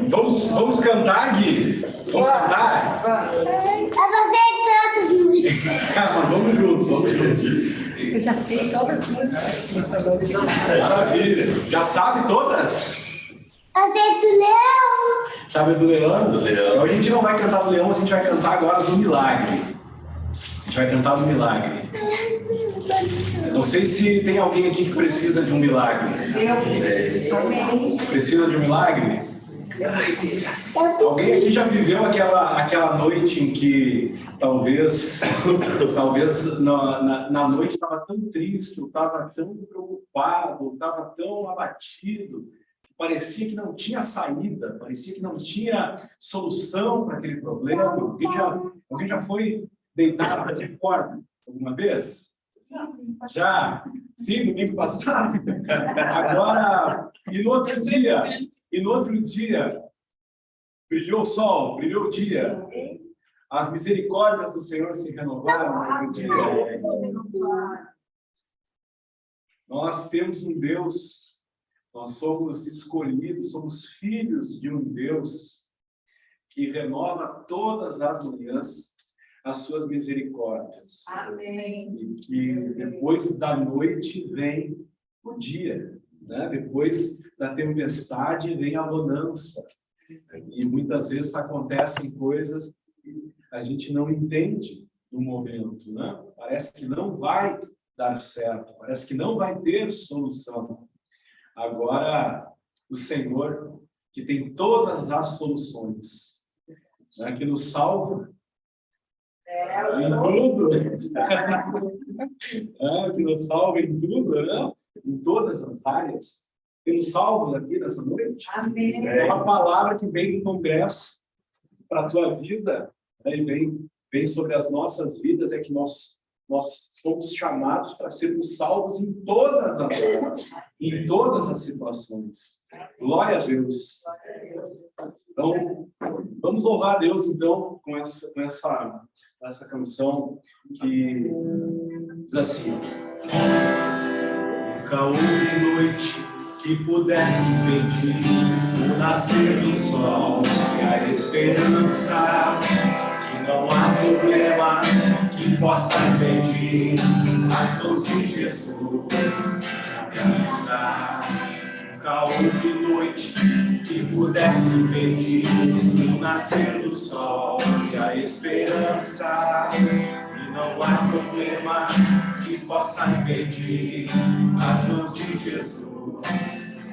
Vamos cantar, Gui? Vamos cantar? Eu não sei tantas músicas. Mas vamos juntos. Eu já sei todas as músicas. Maravilha. Já sabe todas? Eu sei do leão. Sabe do leão? Do leão. A gente não vai cantar do leão, a gente vai cantar agora do milagre. A gente vai cantar do milagre. Não sei se tem alguém aqui que precisa de um milagre. Eu preciso também. Precisa de um milagre? Alguém aqui já viveu aquela noite em que talvez na noite estava tão triste, estava tão preocupado, estava tão abatido, que parecia que não tinha saída, parecia que não tinha solução para aquele problema? Alguém já foi deitar na porta alguma vez? Já? Sim, domingo passado? Agora, e no outro dia, brilhou o sol, brilhou o dia. As misericórdias do Senhor se renovaram no outro dia. Nós temos um Deus, nós somos escolhidos, somos filhos de um Deus que renova todas as manhãs as suas misericórdias. Amém. E que depois da noite vem o dia, né? Depois da tempestade vem a bonança. E muitas vezes acontecem coisas que a gente não entende no momento, né? Parece que não vai dar certo, parece que não vai ter solução. Agora, o Senhor, que tem todas as soluções, né? Que nos salva em tudo, que nos salva em tudo, né? Em todas as áreas. Temos salvos aqui nessa noite. Amém. É uma palavra que vem do Congresso para a tua vida, né? E vem sobre as nossas vidas, é que nós somos chamados para sermos salvos em todas as áreas, em todas as situações. Glória a Deus. Então, vamos louvar a Deus, então, com essa canção que diz assim: nunca houve noite que pudesse impedir o nascer do sol e a esperança, e não há problema que possa impedir as mãos de Jesus na minha vida. Nunca houve noite que pudesse impedir o nascer do sol e a esperança, e não há problema que possa impedir as mãos de Jesus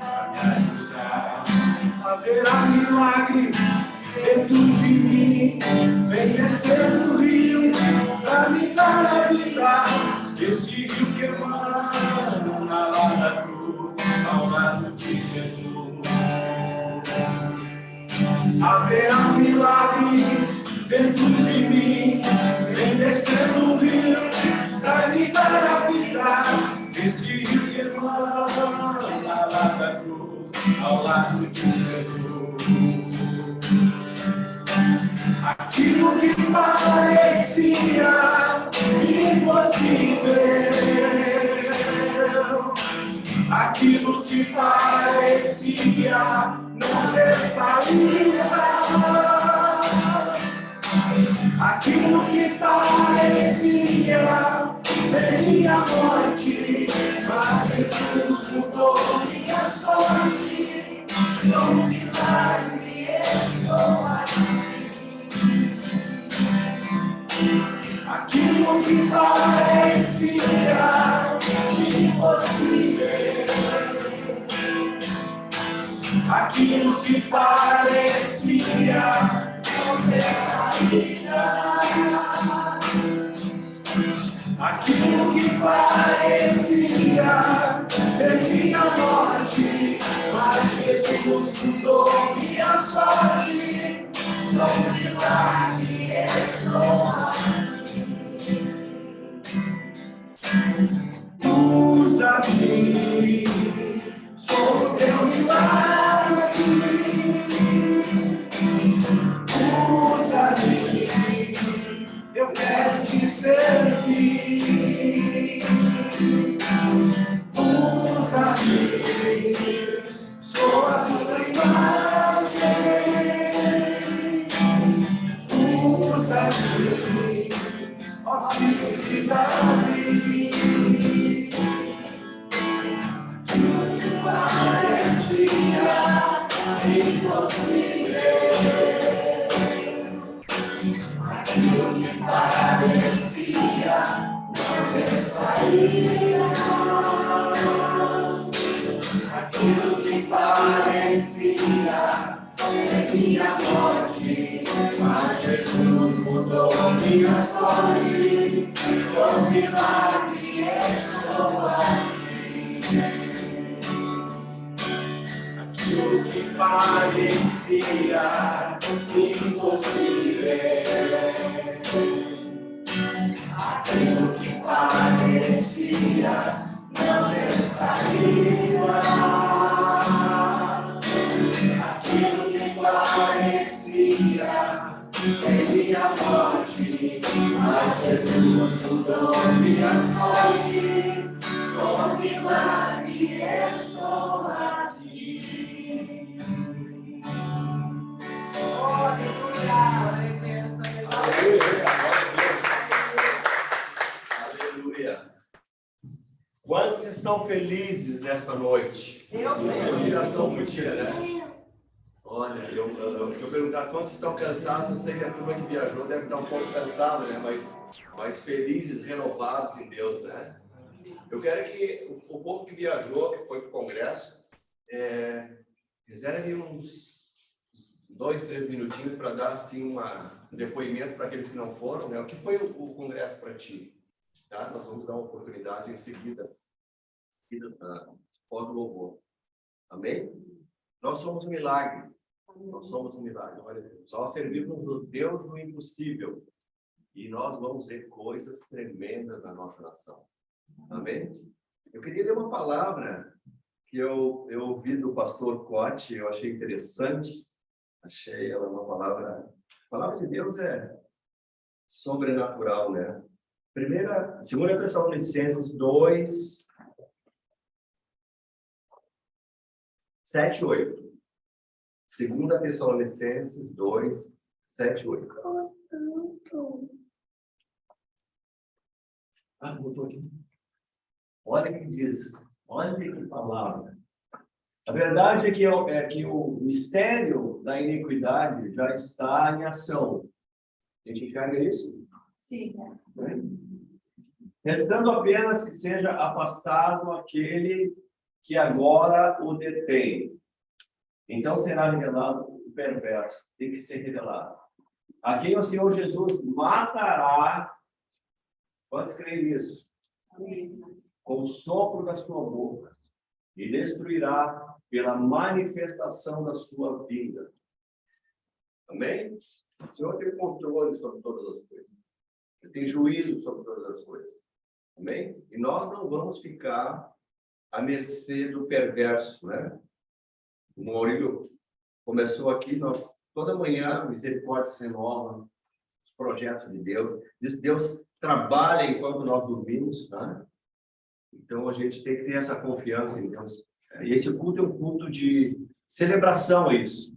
a me ajudar. Haverá milagre dentro de mim, vem descer do rio pra me dar a vida. Esse rio que emana na lá da cruz, ao lado de Jesus. Haverá milagre dentro de mim, vem descer do rio pra me dar a vida. Esse rio que emana na lá da cruz, ao lado de Jesus. Aquilo que parecia impossível, aquilo que parecia não ter saída, aquilo que parecia seria morte, mas Jesus mudou minha sorte. Sou um milagre, eu sou aqui. Aquilo que parecia impossível, aquilo que parecia não ter saída, aquilo que parecia seria morte, mas Jesus mudou minha sorte. Sou um milagre, eu sou aqui. Usa-me, sou o teu milagre. Usa-me, eu quero te servir. Usa-me, sou que parecia ser minha morte, mas Jesus mudou minha sorte. Sou um milagre, estou aqui. Aquilo que parecia impossível, aquilo que parecia não ter saída, aquilo que parecia ser minha morte, mas Jesus mudou minha sorte. Sou um milagre, estou aqui. Aleluia. Quantos estão felizes nessa noite? Combinação muito dia, né? Olha, se eu perguntar quantos estão cansados, eu sei que a turma que viajou deve estar um pouco cansada, né? Mas felizes, renovados em Deus, né? Eu quero que o povo que viajou, que foi para o congresso, reserve uns 2, 3 minutinhos para dar assim um depoimento para aqueles que não foram, né? O que foi o congresso para ti? Tá? Nós vamos dar uma oportunidade em seguida, pós o louvor. Amém? Nós somos um milagre. Nós somos um milagre. Olha, nós servimos o Deus do impossível. E nós vamos ver coisas tremendas na nossa nação. Amém? Eu queria ler uma palavra que eu ouvi do pastor Cote, eu achei interessante. Achei ela uma palavra... A palavra de Deus é sobrenatural, né? 2 Tessalonicenses 2, 7, 8. 2 Tessalonicenses 2, 7, 8. Botou aqui. Olha o que diz. Olha que palavra. A verdade é que o mistério da iniquidade já está em ação. A gente enxerga isso? Sim. Restando apenas que seja afastado aquele que agora o detém. Então será revelado o perverso. Tem que ser revelado. A quem o Senhor Jesus matará. Quantos creem nisso? Amém. Com o sopro da sua boca e destruirá pela manifestação da sua vida. Amém? O Senhor tem controle sobre todas as coisas. Ele tem juízo sobre todas as coisas. Amém? E nós não vamos ficar à mercê do perverso, né? O Maurílio começou aqui, nós toda manhã, misericórdia se renova, os projetos de Deus. Deus trabalha enquanto nós dormimos, né? Então a gente tem que ter essa confiança em Deus. E esse culto é um culto de celebração, é isso.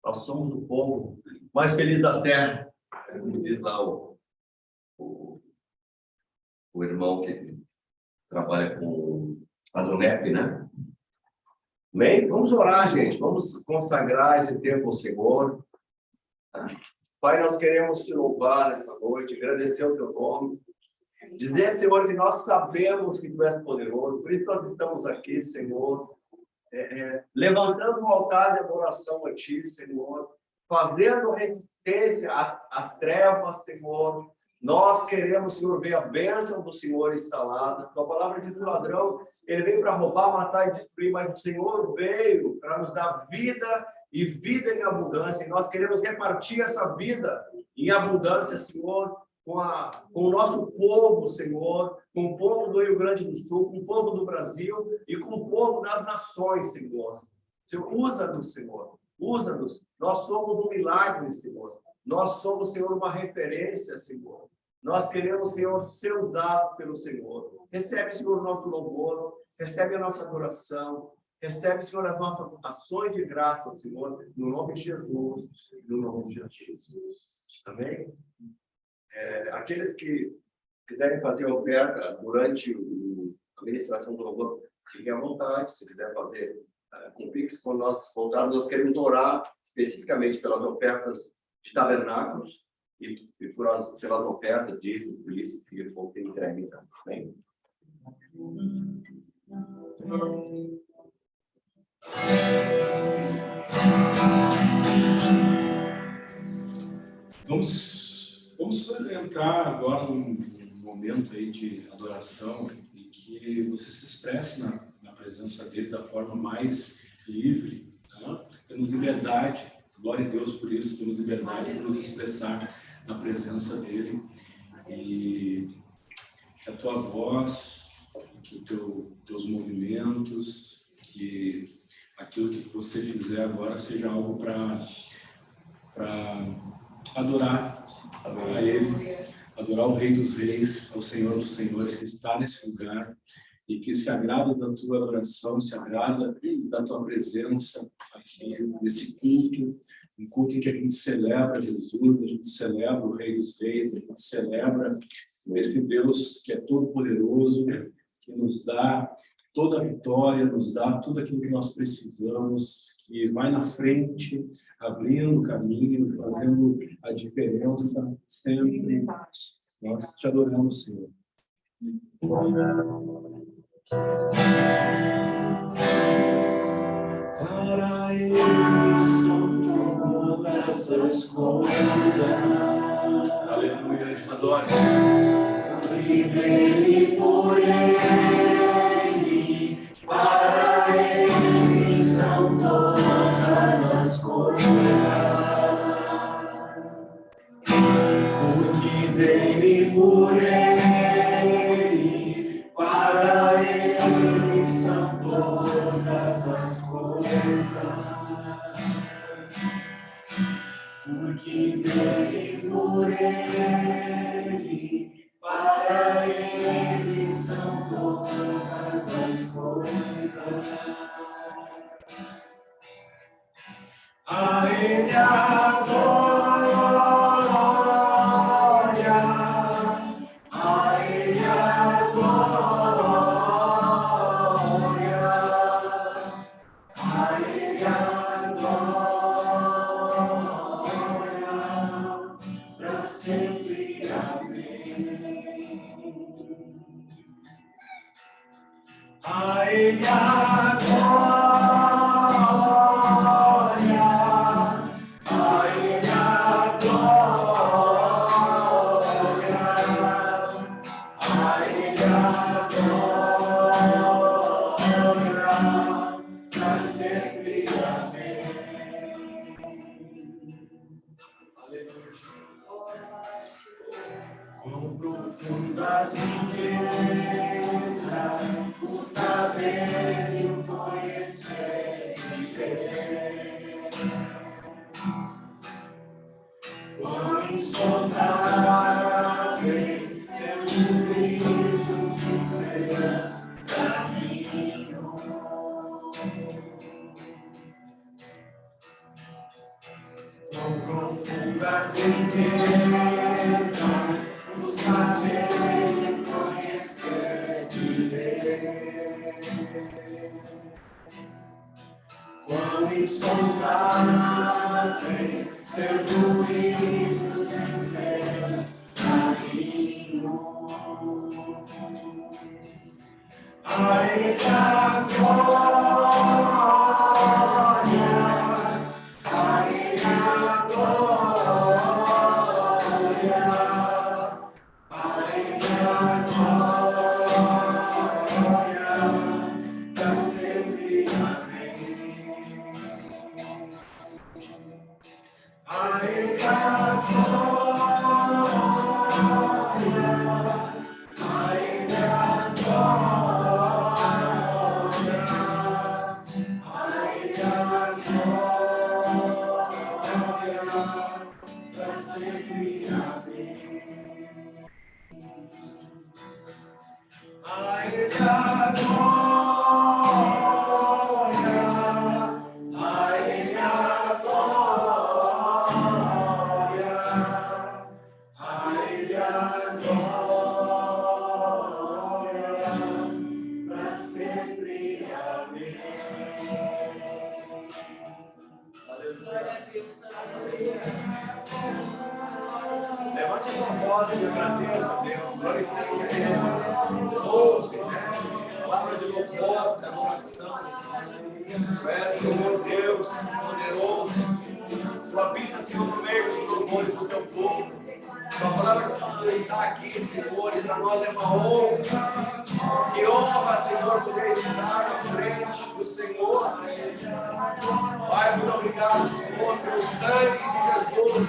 Nós somos o povo mais feliz da terra, como diz lá o irmão que trabalha com a Donep, né? Bem, vamos orar, gente. Vamos consagrar esse tempo ao Senhor. Pai, nós queremos te louvar nessa noite, agradecer o teu nome. Dizer, Senhor, que nós sabemos que tu és poderoso. Por isso nós estamos aqui, Senhor, levantando um altar de adoração a ti, Senhor. Fazendo resistência às trevas, Senhor. Nós queremos, Senhor, ver a bênção do Senhor instalada. A palavra diz que o ladrão, ele veio para roubar, matar e destruir, mas o Senhor veio para nos dar vida e vida em abundância. E nós queremos repartir essa vida em abundância, Senhor, com o nosso povo, Senhor, com o povo do Rio Grande do Sul, com o povo do Brasil e com o povo das nações, Senhor. Senhor, usa-nos, Senhor. Usa-nos. Nós somos um milagre, Senhor. Nós somos, Senhor, uma referência, Senhor. Nós queremos, Senhor, ser usados pelo Senhor. Recebe, Senhor, o nosso louvor. Recebe a nossa adoração. Recebe, Senhor, as nossas ações de graça, Senhor, no nome de Jesus. No nome de Jesus. Amém? Aqueles que quiserem fazer oferta durante a ministração do louvor, fiquem à vontade. Se quiser fazer com Pix, quando nós voltarmos, nós queremos orar especificamente pelas ofertas de tabernáculos e pelas ofertas de polícia que vão ter entregue também. Vamos entrar agora num momento aí de adoração e que você se expresse na presença dele da forma mais livre, né? Temos liberdade, glória a Deus por isso, temos liberdade de nos expressar na presença dele e que a tua voz, que teus movimentos, que aquilo que você fizer agora seja algo para adorar Ele, adorar o Rei dos Reis, ao Senhor dos Senhores que está nesse lugar e que se agrada da tua adoração, se agrada da tua presença aqui nesse culto, um culto em que a gente celebra Jesus, a gente celebra o Rei dos Reis, a gente celebra esse Deus que é todo-poderoso, que nos dá toda a vitória, nos dá tudo aquilo que nós precisamos, que vai na frente, abrindo o caminho, fazendo a diferença sempre. Nós te adoramos, Senhor. Para Ele são todas as coisas. Aleluia, a gente adora. E dele, por Ele, para Ele são todas as coisas. Porque dele, por Ele, para Ele são todas as coisas. Porque dele, por Ele, para Ele são todas as coisas. A Ele a glória, a Ele a glória, a Ele a glória, para sempre. Amém. A Ele a glória, a Ele a glória, a Ele a glória, para sempre. Amém. Aleluia. Quão profundas riquezas o saber e o conhecer de Deus. Quão insondáveis seus juízos e seus caminhos. Quão profundas riquezas o saber e o conhecer de Deus. Quão insondáveis seus juízos e seus caminhos. A Ele a glória, a Ele a glória, a Ele a glória, para sempre. Amém. A Ele a glória, a Ele a glória, a Ele a glória, para sempre. Amém. A Ele a glória, a Ele a glória, a Ele a glória, para sempre. Amém. Aleluia. Levante a tua voz e agradeça a Deus, glorifique a Ele. Ouve, palavra de louvor, adoração. Tu és, Senhor Deus, poderoso. Tu habitas, Senhor, no meio dos louvores do teu povo. Tua palavra está aqui, Senhor, e para nós é uma honra. Que honra, Senhor, poder estar na frente do Senhor. Pai, muito obrigado, Senhor, pelo sangue de Jesus,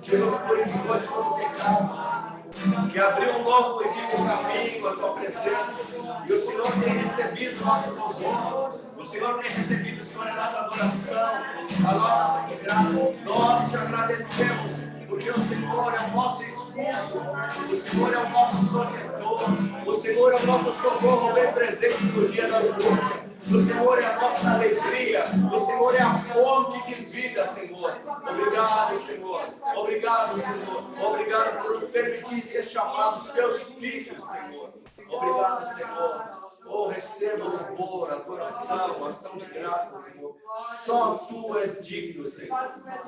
que nos purificou de todo pecado, que abriu um novo e vivo caminho à tua presença. E o Senhor tem recebido o nosso louvor. O Senhor tem recebido, Senhor, a nossa adoração, a nossa ação de graça. Nós te agradecemos, porque o Senhor é o nosso escudo, o Senhor é o nosso protetor, o Senhor é o nosso socorro bem presente no dia da angústia. O Senhor é a nossa alegria, o Senhor é a fonte de vida, Senhor. Obrigado, Senhor. Obrigado, Senhor. Obrigado por nos permitir ser chamados teus filhos, Senhor. Obrigado, Senhor. Oh, receba louvor, adoração, ação de graça, Senhor. Só tu és digno, Senhor.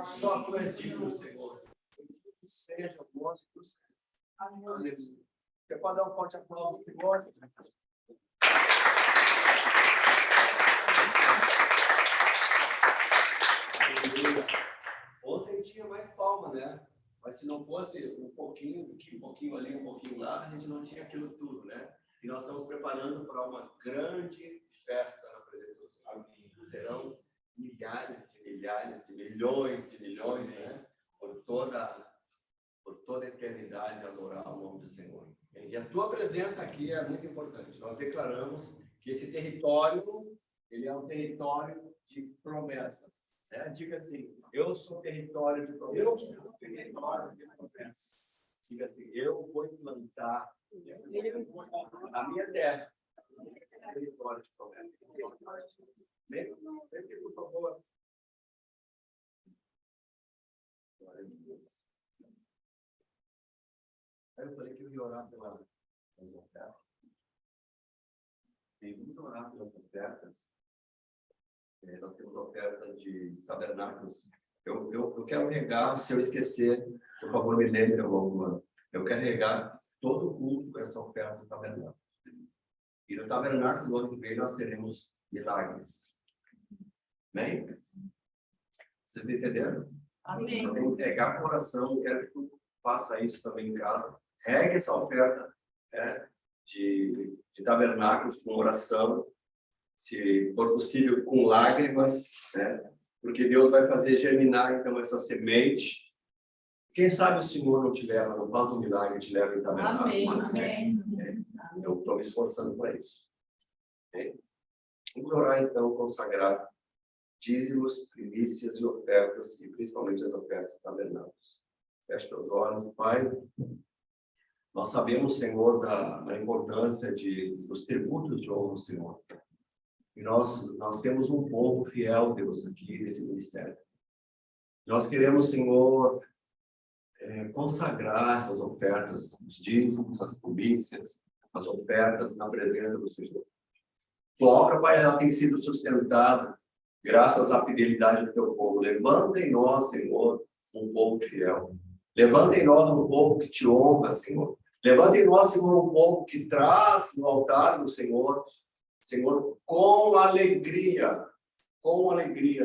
Só tu és digno, Senhor. Seja o nosso Deus. Aleluia. Você pode dar um forte aplauso, Senhor? Ontem tinha mais palma, né? Mas se não fosse um pouquinho aqui, um pouquinho ali, um pouquinho lá, a gente não tinha aquilo tudo, né? E nós estamos preparando para uma grande festa na presença do Senhor. Serão milhares, de milhões, né? Por toda a eternidade adorar o nome do Senhor. E a tua presença aqui é muito importante. Nós declaramos que esse território, ele é um território de promessas. Né? Diga assim, eu sou território de promessas. Eu sou território de promessas. Diga assim, eu vou implantar a minha terra. Território de promessas. Sempre, por favor. Glória a Deus. Eu falei que eu ia orar pelas ofertas. Tem muito orar pelas ofertas. Nós temos oferta de tabernáculos. Eu quero regar, se eu esquecer, por favor, me lembre ao longo do ano. Eu quero regar todo o culto com essa oferta do tabernáculo. E no tabernáculo do ano que vem nós teremos milagres. Amém? Vocês entenderam? Amém. Eu tenho que regar com oração. Eu quero que tu faça isso também em casa. Regue essa oferta de tabernáculos com oração. Se for possível, com lágrimas, né? Porque Deus vai fazer germinar, então, essa semente. Quem sabe o Senhor não te leva, não faz um milagre, te leva em tabernáculo. Amém. Eu estou me esforçando para isso. Okay? Vamos orar, então, consagrar dízimos, primícias e ofertas, e principalmente as ofertas tabernáculos. Feche teus olhos, Pai. Nós sabemos, Senhor, da importância dos tributos de honra, Senhor. E nós temos um povo fiel, Deus, aqui nesse ministério. Nós queremos, Senhor, consagrar essas ofertas, os dízimos, as primícias, as ofertas na presença do Senhor. Tua obra, Pai, ela tem sido sustentada graças à fidelidade do teu povo. Levanta em nós, Senhor, um povo fiel. Levanta em nós um povo que te honra, Senhor. Levanta em nós, Senhor, um povo que traz no altar do Senhor, com alegria,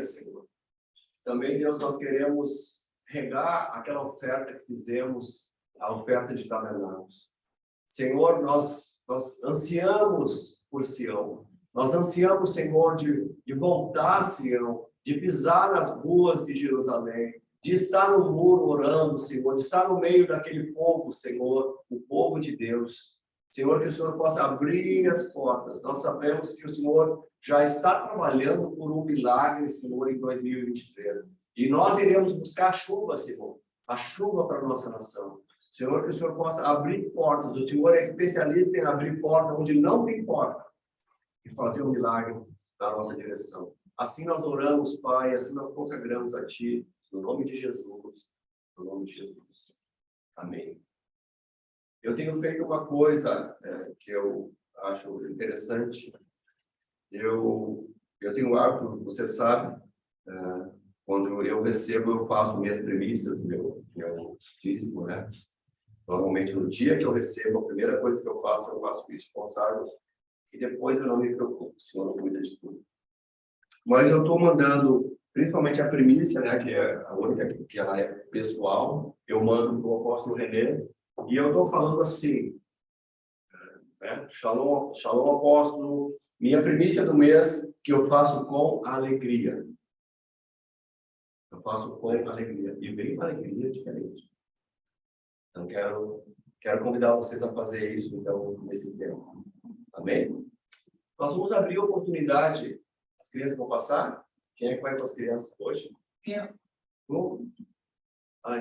Senhor. Também, Deus, nós queremos regar aquela oferta que fizemos, a oferta de tabernáculos. Senhor, nós ansiamos por Sião. Nós ansiamos, Senhor, de voltar a Sião, de pisar nas ruas de Jerusalém, de estar no muro orando, Senhor, de estar no meio daquele povo, Senhor, o povo de Deus. Senhor, que o Senhor possa abrir as portas. Nós sabemos que o Senhor já está trabalhando por um milagre, Senhor, em 2023. E nós iremos buscar a chuva, Senhor, a chuva para a nossa nação. Senhor, que o Senhor possa abrir portas. O Senhor é especialista em abrir portas onde não tem porta e fazer um milagre na nossa direção. Assim nós oramos, Pai, assim nós consagramos a Ti, no nome de Jesus, no nome de Jesus. Amém. Eu tenho feito uma coisa que eu acho interessante. Eu tenho um hábito, você sabe, quando eu recebo, eu faço minhas premissas, meu dízimo, né? Normalmente, no dia que eu recebo, a primeira coisa que eu faço isso, consagro, e depois eu não me preocupo, o Senhor não cuida de tudo. Mas eu estou mandando, principalmente a primícia, né, que é a única que ela é pessoal, eu mando para o apóstolo René, e eu estou falando assim, né, Shalom, Shalom apóstolo, minha primícia do mês que eu faço com alegria. Eu faço com alegria, e bem com alegria diferente. Então, quero convidar vocês a fazer isso, então, nesse tempo. Amém? Nós vamos abrir a oportunidade. As crianças vão passar? Quem é que vai com as crianças hoje? Eu.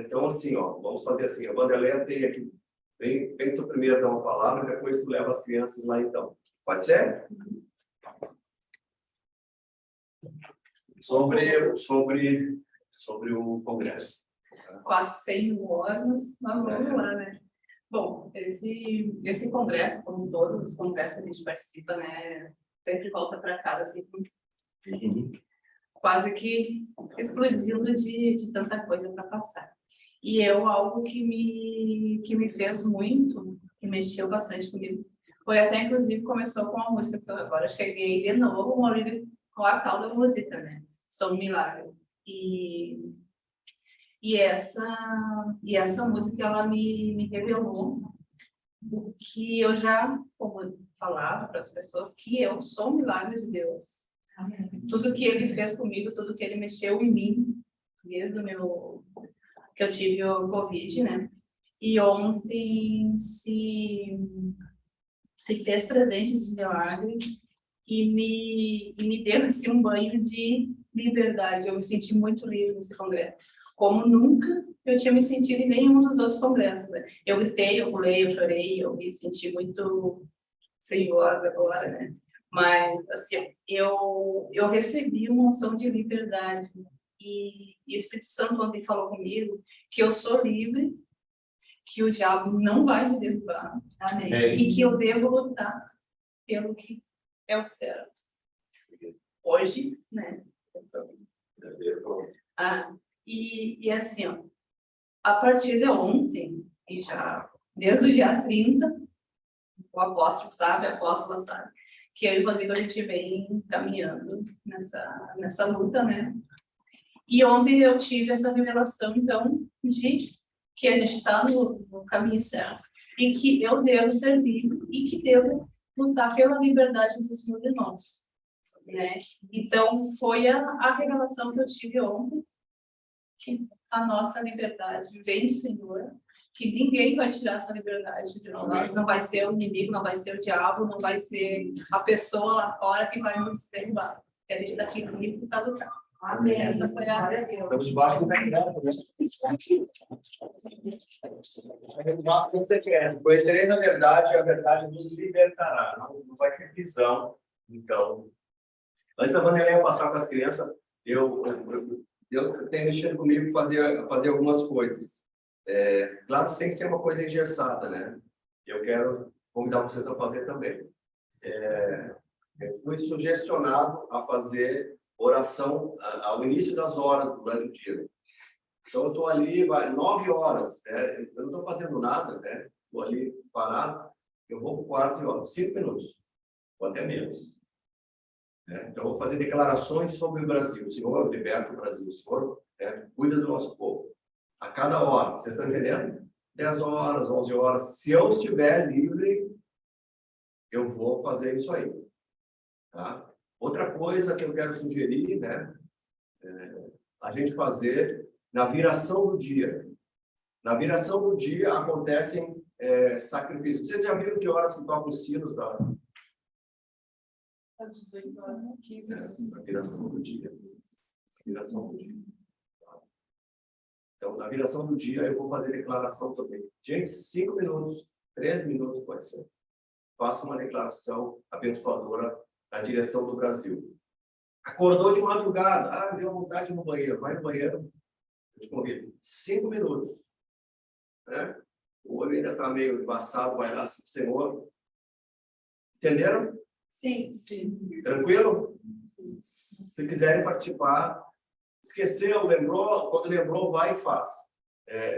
Então, assim, ó, vamos fazer assim. A Vanderleia tem aqui. Vem tu primeiro dar uma palavra, depois tu leva as crianças lá, então. Pode ser? Sobre o congresso. Quase 100 horas, mas vamos lá, né? Bom, esse congresso, como todos os congressos que a gente participa, né, sempre volta para casa, assim, quase que explodindo de tanta coisa para passar. E algo que me fez muito, que mexeu bastante comigo, foi até, inclusive, começou com a música, que eu agora cheguei de novo com a tal da música, né? Sou um milagre. E essa música, ela me revelou o que eu já, como falava para as pessoas, que eu sou um milagre de Deus. Tudo que Ele fez comigo, tudo que Ele mexeu em mim, desde que eu tive o Covid, né? E ontem se fez presente esse milagre e me deu assim, um banho de liberdade. Eu me senti muito livre nesse congresso. Como nunca eu tinha me sentido em nenhum dos outros congressos. Né? Eu gritei, eu pulei, eu chorei, eu me senti muito senhora agora, né? Mas, assim, eu recebi uma unção de liberdade. E o Espírito Santo ontem falou comigo que eu sou livre, que o diabo não vai me derrubar. Amém. E que eu devo lutar pelo que é o certo. Hoje, né? E assim, ó, a partir de ontem, e já desde o dia 30, o apóstolo sabe, a apóstola sabe, que eu e o Rodrigo, a gente vem caminhando nessa luta, né? E ontem eu tive essa revelação, então, de que a gente está no caminho certo. E que eu devo ser livre e que devo lutar pela liberdade do Senhor de nós. Né? Então, foi a revelação que eu tive ontem, que a nossa liberdade vem do Senhor, que ninguém vai tirar essa liberdade de nós, não vai ser o inimigo, não vai ser o diabo, não vai ser a pessoa lá fora que vai nos derrubar. A gente está aqui livre para lutar. Amém. Essa foi a... Estamos debaixo do pecado, né? O que você quer? Conhecerei na verdade, a verdade nos libertará. Não vai ter prisão. Então, antes da Vanderleia passar com as crianças, Deus tem mexido comigo fazer algumas coisas. Claro, sem ser uma coisa engessada, né? Eu quero convidar vocês a fazer também. Eu fui sugestionado a fazer oração ao início das horas durante o dia. Então, eu estou ali, 9 horas, né? Eu não estou fazendo nada, né? Estou ali parado, eu vou para o quarto e oro 5 minutos, ou até menos. Então, eu vou fazer declarações sobre o Brasil. O Senhor liberta o Brasil, o Senhor cuida do nosso povo. A cada hora, vocês estão entendendo? 10 horas, 11 horas. Se eu estiver livre, eu vou fazer isso aí. Tá? Outra coisa que eu quero sugerir, né? A gente fazer na viração do dia. Na viração do dia acontecem sacrifícios. Vocês já viram que horas que tocam os sinos da... Às 18 horas, 15 horas. Na viração do dia. Viração do dia. Então, na viração do dia, eu vou fazer declaração também. Gente, 5 minutos, 3 minutos pode ser. Faça uma declaração abençoadora na direção do Brasil. Acordou de madrugada, deu vontade de ir no banheiro, vai no banheiro, eu te convido. 5 minutos. Né? O olho ainda está meio embaçado, vai lá, Senhor. Entenderam? Sim, sim. Tranquilo? Sim. Se quiserem participar, esqueceu, lembrou, quando lembrou, vai e faz.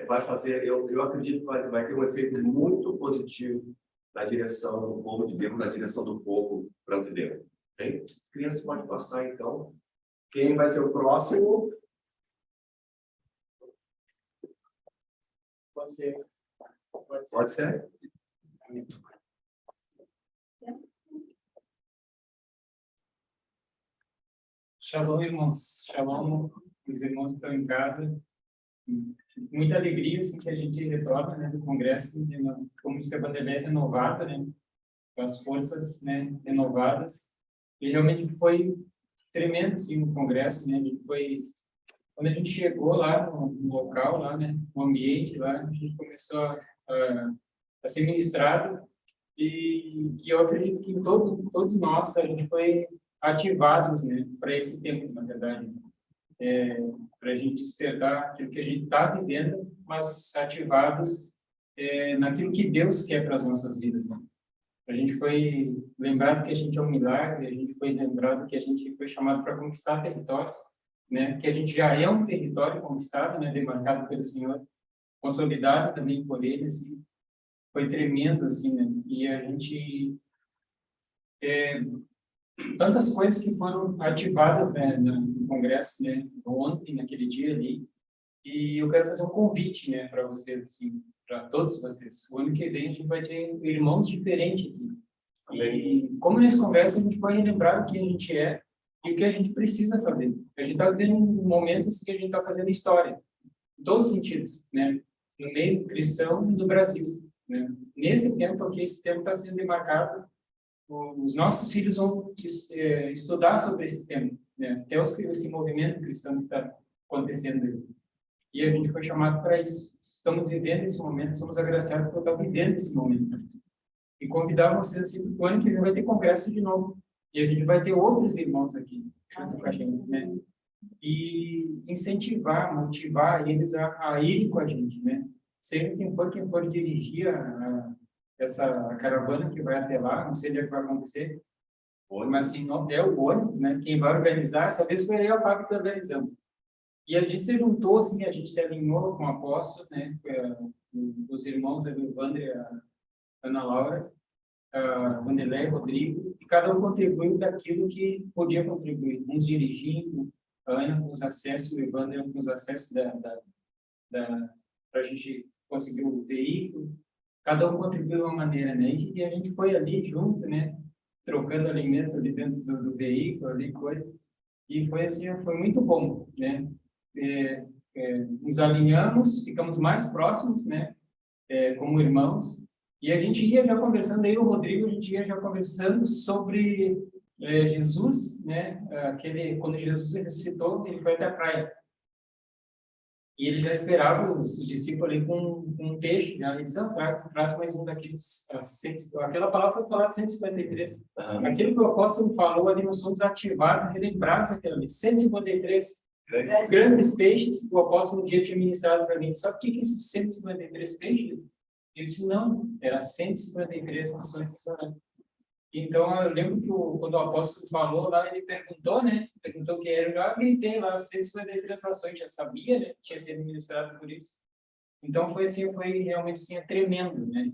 Vai fazer, eu acredito que vai ter um efeito muito positivo na direção do povo de Deus, na direção do povo brasileiro. Bem, as crianças podem passar, então. Quem vai ser o próximo? Pode ser. Pode ser. Shalom, irmãos. Shalom, os irmãos que estão em casa. Muita alegria assim, que a gente retorna, né, do congresso, como disse a Vanderlei, renovada, né, com as forças, né, renovadas. E realmente foi tremendo assim, o congresso, né, quando a gente chegou lá no local, lá, né, no ambiente lá, a gente começou a ser ministrado e eu acredito que todos nós, a gente foi ativados, né, para esse tempo, na verdade, para a gente despertar aquilo que a gente está vivendo, mas ativados naquilo que Deus quer para as nossas vidas, né? A gente foi lembrado que a gente é um milagre, a gente foi lembrado que a gente foi chamado para conquistar territórios, né? Que a gente já é um território conquistado, né? Demarcado pelo Senhor, consolidado também por Ele, assim. Foi tremendo, assim, né? E a gente tantas coisas que foram ativadas, né, no congresso, né, ontem, naquele dia ali, e eu quero fazer um convite, né, para vocês, assim, para todos vocês. O ano que vem a gente vai ter irmãos diferentes aqui. E como nesse congresso a gente vai relembrar o que a gente é e o que a gente precisa fazer. A gente está vivendo um momento assim, que a gente está fazendo história, em todos os sentidos, né, no meio cristão e no Brasil, né. Nesse tempo aqui, esse tempo está sendo demarcado. Os nossos filhos vão estudar sobre esse tema, né? Até esse movimento cristão que está acontecendo aí. E a gente foi chamado para isso. Estamos vivendo esse momento, somos agraciados por estar vivendo esse momento. E convidar vocês, assim, o ano que vem vai ter congresso de novo. E a gente vai ter outros irmãos aqui, junto com a gente, né? E incentivar, motivar eles a irem com a gente, né? Seja quem for dirigir essa caravana que vai até lá, não sei onde é que vai acontecer, mas quem não é o ônibus, né? Quem vai organizar, essa vez foi eu e a Fábio que organizamos. E a gente se juntou, assim, a gente se alinhou com o apóstolo, né? Os irmãos, o Wander e a Ana Laura, a Vanderlei, Rodrigo, e cada um contribuiu daquilo que podia contribuir. Uns dirigindo, a Ana com os acessos, o Wander com os acessos para a gente conseguir o veículo. Cada um contribuiu de uma maneira, né? E a gente foi ali junto, né? Trocando alimento ali dentro do veículo, ali, coisa. E foi assim, foi muito bom, né? Nos alinhamos, ficamos mais próximos, né? Como irmãos. E a gente ia já conversando, aí o Rodrigo, a gente ia já conversando sobre Jesus, né? Quando Jesus ressuscitou, ele foi até a praia. E ele já esperava os discípulos ali com um peixe, né? Ele disse, traz mais um daqueles, aquela palavra foi falada 153. Uhum. Aquilo que o apóstolo falou ali, nós somos ativados, relembrados aquilo ali, 153 grandes peixes, o apóstolo um dia tinha ministrado para mim, sabe o que é esses 153 peixes? Eu disse, não, era 153 nações diferentes. Então, eu lembro que quando o apóstolo falou lá, ele perguntou, né? Perguntou o que era, eu já gritei lá, 153 nações, já sabia, né? Tinha sido ministrado por isso. Então, foi assim, foi realmente assim, tremendo, né?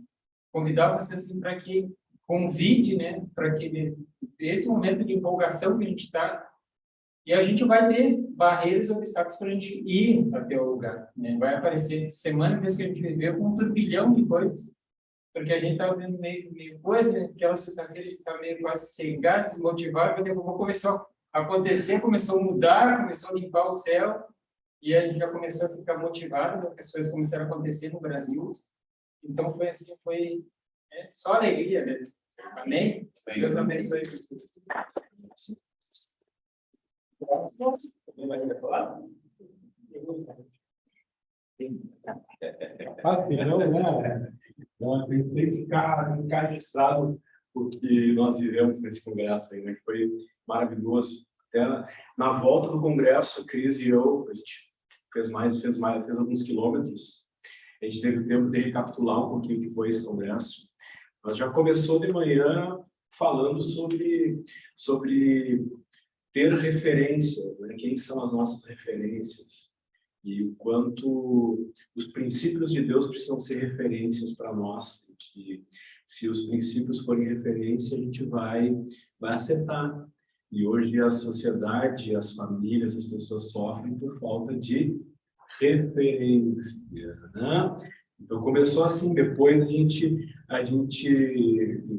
Convidar vocês assim, para que convide, né? Para que esse momento de empolgação que a gente está, e a gente vai ter barreiras e obstáculos para a gente ir até o lugar, né? Vai aparecer semana, vez que a gente viveu, com um turbilhão de coisas. Porque a gente estava vendo meio coisa, né? Aquela sexta-feira a gente estava meio quase sem gás, desmotivado, daqui a pouco começou a acontecer, começou a mudar, começou a limpar o céu, e a gente já começou a ficar motivado, né? As coisas começaram a acontecer no Brasil. Então foi assim, foi só alegria mesmo. Amém? Deus abençoe vocês. Não, né? Então, tem que ficar registrado o que nós vivemos nesse congresso aí, né? Que foi maravilhoso. Até na volta do congresso, Cris e eu, a gente fez alguns quilômetros. A gente teve o tempo de recapitular um pouquinho o que foi esse congresso. Nós já começou de manhã falando sobre ter referência, né? Quem são as nossas referências e o quanto os princípios de Deus precisam ser referências para nós, que se os princípios forem referência, a gente vai acertar. E hoje a sociedade, as famílias, as pessoas sofrem por falta de referência, né? Então começou assim, depois a gente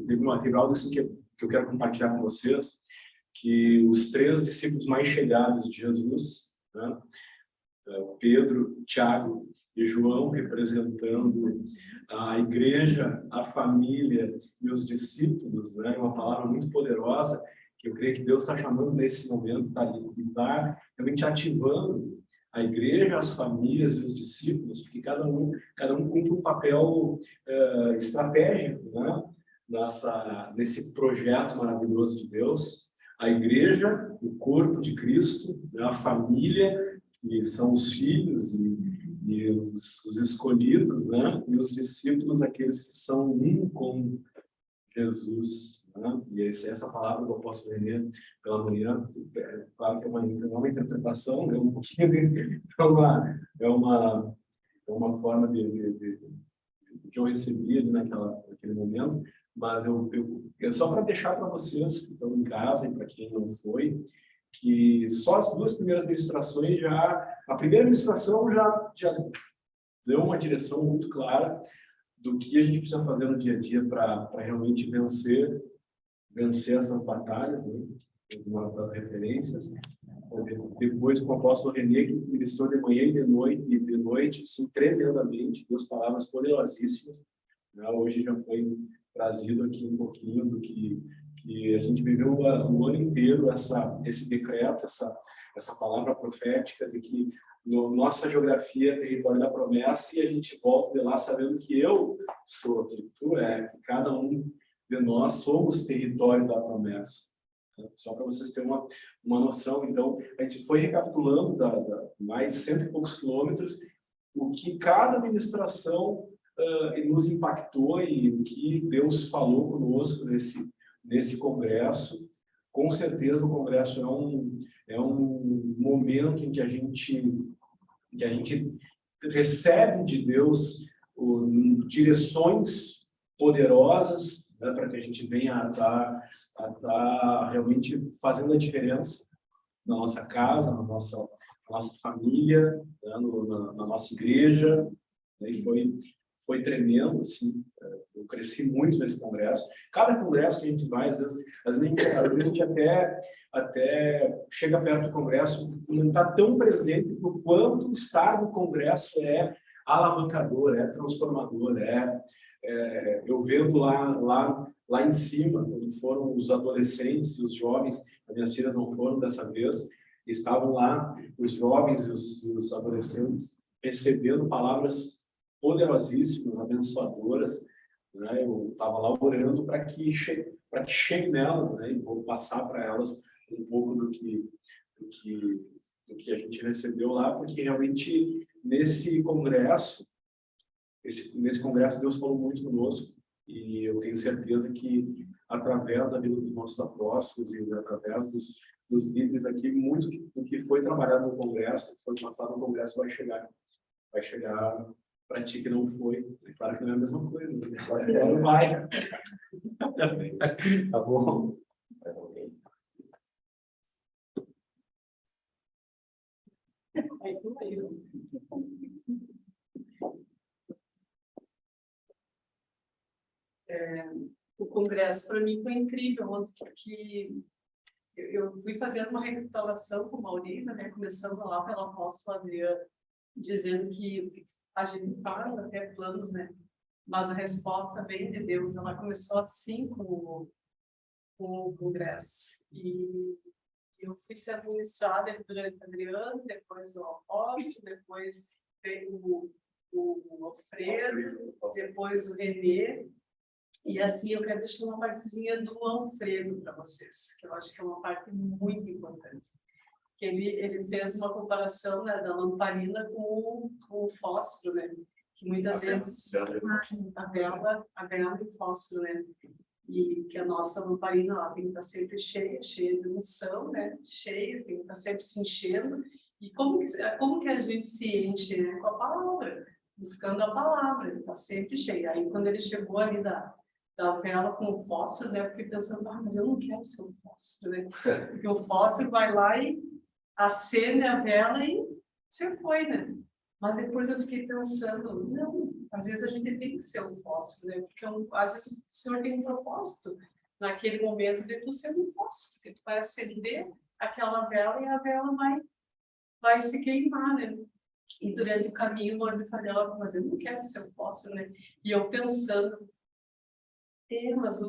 teve algo assim que eu quero compartilhar com vocês, que os 3 discípulos mais chegados de Jesus, né? Pedro, Tiago e João, representando a igreja, a família e os discípulos, né? Uma palavra muito poderosa, que eu creio que Deus está chamando nesse momento, está realmente ativando a igreja, as famílias e os discípulos, porque cada um cumpre um papel estratégico, né? Nesse projeto maravilhoso de Deus. A igreja, o corpo de Cristo, né? A família, que são os filhos e os escolhidos, né? E os discípulos, aqueles que são um com Jesus, né? E essa palavra que eu posso ler pela manhã, claro que é uma interpretação, né? Um pouquinho é uma forma que eu recebi ali naquele momento, mas só para deixar para vocês que estão em casa e para quem não foi, que só as 2 primeiras ministrações a primeira ministração já deu uma direção muito clara do que a gente precisa fazer no dia a dia para realmente vencer essas batalhas, né? Uma das referências. Depois com o apóstolo René, que ministrou de manhã e de noite, assim, tremendamente, 2 palavras poderosíssimas, né? Hoje já foi trazido aqui um pouquinho do que a gente viveu o ano inteiro, esse decreto, essa palavra profética de que nossa geografia é território da promessa, e a gente volta de lá sabendo que eu sou, que tu é, que cada um de nós somos território da promessa. Só para vocês terem uma noção. Então, a gente foi recapitulando mais 100 e poucos quilômetros, o que cada administração nos impactou e o que Deus falou conosco nesse congresso. Com certeza o congresso é um momento em que a gente recebe de Deus direções poderosas, né, para que a gente venha a estar realmente fazendo a diferença na nossa casa, na nossa família, né, na nossa igreja, né, e foi tremendo, assim. Eu cresci muito nesse congresso. Cada congresso que a gente vai, às vezes a gente até chega perto do congresso e não está tão presente o quanto estar no congresso é alavancador, é transformador, eu vendo lá em cima, quando foram os adolescentes e os jovens, as minhas filhas não foram dessa vez, estavam lá os jovens e os adolescentes recebendo palavras poderosíssimas, abençoadoras, né? Eu estava lá orando para que chegue nelas, né? E vou passar para elas um pouco do que a gente recebeu lá, porque realmente nesse congresso Deus falou muito conosco, e eu tenho certeza que através da vida dos nossos apóstolos e através dos líderes aqui, muito do que foi trabalhado no congresso, foi passado no congresso, vai chegar para ti que não foi. É claro que não é a mesma coisa, né? Agora não vai. Tá bom? O congresso para mim foi incrível, porque eu fui fazendo uma recapitulação com a Maurina, né, começando lá pela apóstola Adriana, dizendo que a gente fala até planos, né, mas a resposta vem de Deus. Ela começou assim com o congresso, e eu fui sendo ministrada durante a Adriana, depois o apóstolo, depois veio o Alfredo, depois o Renê. E assim, eu quero deixar uma partezinha do Alfredo para vocês, que eu acho que é uma parte muito importante. Ele fez uma comparação, né, da lamparina com o fósforo, né? Que muitas vezes a vela e o fósforo, né? E que a nossa lamparina ela tem que estar sempre cheia de unção, né? Cheia, tem que estar sempre se enchendo. E como que a gente se enche, né? Com a palavra, buscando a palavra, ele está sempre cheio. Aí quando ele chegou ali da vela com o fósforo, né? Eu fiquei pensando, mas eu não quero ser um fósforo, né? Porque o fósforo vai lá e acende a vela e você foi, né? Mas depois eu fiquei pensando, não, às vezes a gente tem que ser um fósforo, né? Porque às vezes o Senhor tem um propósito naquele momento de tu ser um fósforo, porque tu vai acender aquela vela e a vela vai se queimar, né? E durante o caminho, o Lord me falou, mas eu não quero ser um fósforo, né? E eu pensando, mas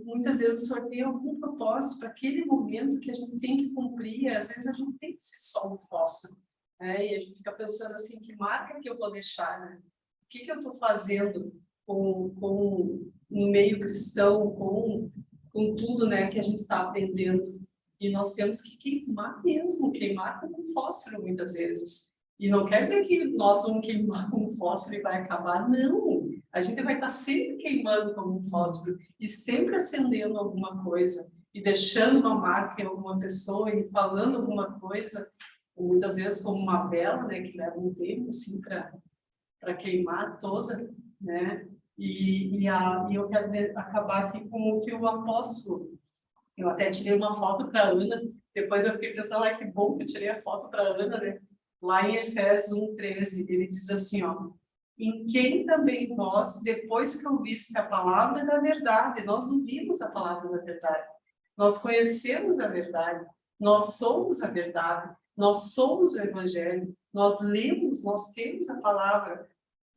muitas vezes o Senhor tem algum propósito para aquele momento que a gente tem que cumprir, e às vezes a gente tem que ser só um fósforo, né? E a gente fica pensando assim, que marca que eu vou deixar, né? O que eu estou fazendo com no meio cristão, com tudo, né, que a gente está aprendendo. E nós temos que queimar mesmo, queimar como fósforo muitas vezes. E não quer dizer que nós vamos queimar como fósforo e vai acabar, não. A gente vai estar sempre queimando como um fósforo e sempre acendendo alguma coisa e deixando uma marca em alguma pessoa e falando alguma coisa, muitas vezes como uma vela, né, que leva um tempo assim para queimar toda, né? E eu quero acabar aqui com o que o apóstolo, eu até tirei uma foto para a Ana, depois eu fiquei pensando, que bom que eu tirei a foto para a Ana, né? Lá em Efésios 1:13, ele diz assim, ó, em quem também nós, depois que ouviste a palavra da verdade, nós ouvimos a palavra da verdade, nós conhecemos a verdade, nós somos a verdade, nós somos o Evangelho, nós lemos, nós temos a palavra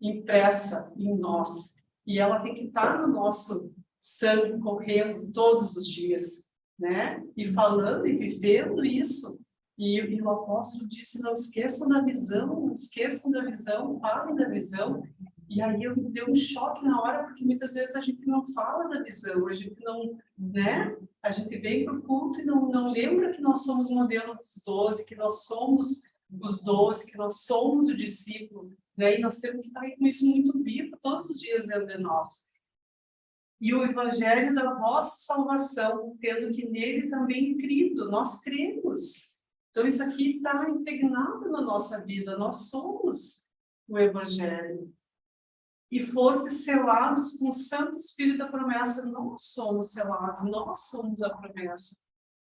impressa em nós, e ela tem que estar no nosso sangue correndo todos os dias, né? E falando e vivendo isso. E o apóstolo disse, não esqueçam da visão, não esqueçam da visão, falem da visão. E aí eu me deu um choque na hora, porque muitas vezes a gente não fala da visão, a gente não, né? A gente vem para o culto e não lembra que nós somos o modelo dos 12, que nós somos os 12, que nós somos o discípulo, né? E nós temos que estar com isso muito vivo todos os dias dentro de nós. E o evangelho da vossa salvação, tendo que nele também crido, nós cremos. Então isso aqui está impregnado na nossa vida, nós somos o evangelho. E fostes selados com o Santo Espírito da promessa, nós somos selados, nós somos a promessa.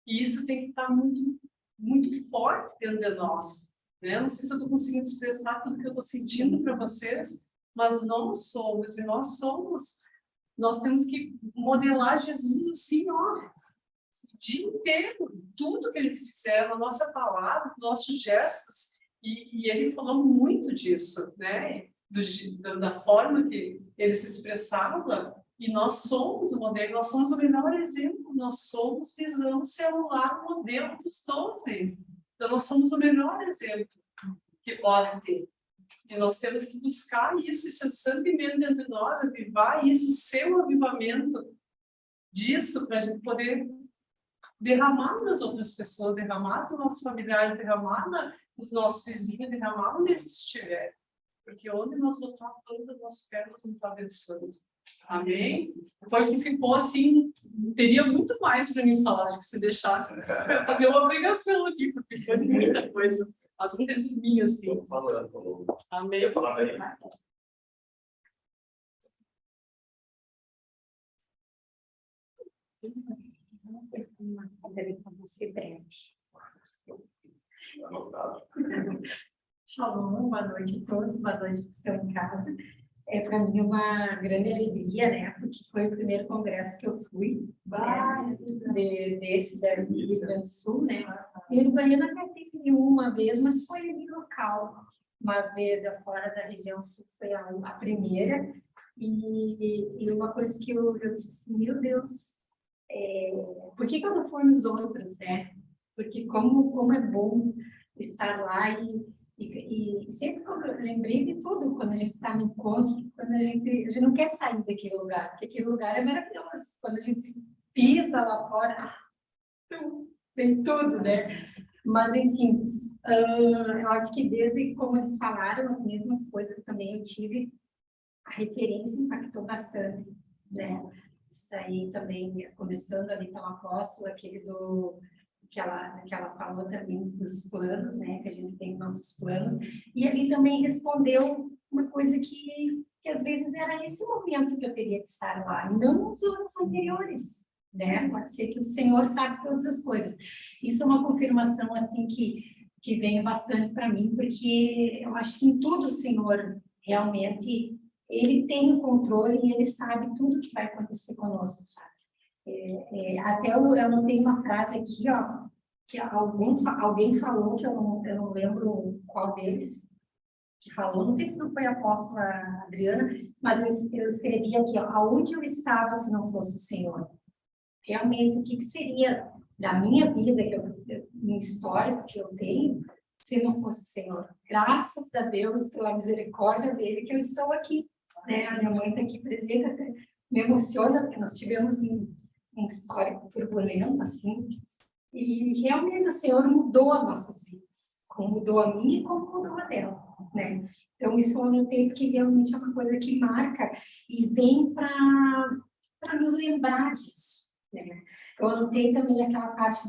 E isso tem que estar muito, muito forte dentro de nós. Né? Não sei se eu estou conseguindo expressar tudo que eu estou sentindo para vocês, mas nós somos, e nós temos que modelar Jesus assim, ó, o dia inteiro, tudo que ele fizer, na nossa palavra, nos nossos gestos, e ele falou muito disso, né? Da forma que ele se expressava, e nós somos o modelo, nós somos o melhor exemplo, nós somos visão celular, modelo dos 12. Então, nós somos o melhor exemplo que pode ter. E nós temos que buscar isso, esse sentimento dentro de nós, avivar isso, seu avivamento disso, para a gente poder derramar nas outras pessoas, derramar nos nossos familiares, derramar nos nossos vizinhos, derramar onde a gente estiver. Porque onde nós botar a planta das nossas pernas, vamos estar abençoando. Amém? Foi o que ficou assim, teria muito mais para mim falar, acho que se deixasse, fazer uma obrigação aqui, porque foi muita coisa. Mas um resuminho assim. Estou falando. Amém. Eu falava aí. Vou ser breve. Anotado. Shalom, boa noite a todos, boa noite que estão em casa. Para mim uma grande alegria, né? Porque foi o primeiro congresso que eu fui, desse da Rio Grande do Sul, né? E eu ganhei na categoria uma vez, mas foi ali local. Mas da fora da região sul foi a primeira. E uma coisa que eu disse, meu Deus, por que eu não fui nos outros, né? Porque como é bom estar lá e sempre eu lembrei de tudo quando a gente está no encontro, quando a gente não quer sair daquele lugar, porque aquele lugar é maravilhoso. Quando a gente pisa lá fora, tem tudo, né? Mas, enfim, eu acho que desde como eles falaram, as mesmas coisas também eu tive, a referência impactou bastante, né? Isso aí também, começando ali pela apóstola, aquele que ela falou também dos planos, né, que a gente tem nossos planos, e ali também respondeu uma coisa que que às vezes era esse momento que eu teria que estar lá, e não nos anos anteriores, né? Pode ser que o Senhor sabe todas as coisas. Isso é uma confirmação, assim, que vem bastante para mim, porque eu acho que em tudo o Senhor realmente, Ele tem o controle e Ele sabe tudo que vai acontecer conosco, sabe? Até eu anotei uma frase aqui, ó, que alguém falou, que eu não lembro qual deles que falou, não sei se não foi a apóstola Adriana, mas eu escrevi aqui, ó, aonde eu estava se não fosse o Senhor? Realmente, o que seria da minha vida, minha história que eu tenho, se não fosse o Senhor? Graças a Deus, pela misericórdia dele, que eu estou aqui, né? A minha mãe está aqui presente, até me emociona, porque nós tivemos uma história turbulenta, assim, e realmente o Senhor mudou as nossas vidas, como mudou a minha e como mudou a dela, né? Então, isso eu anotei porque realmente é uma coisa que marca e vem para nos lembrar disso, né? Eu anotei também aquela parte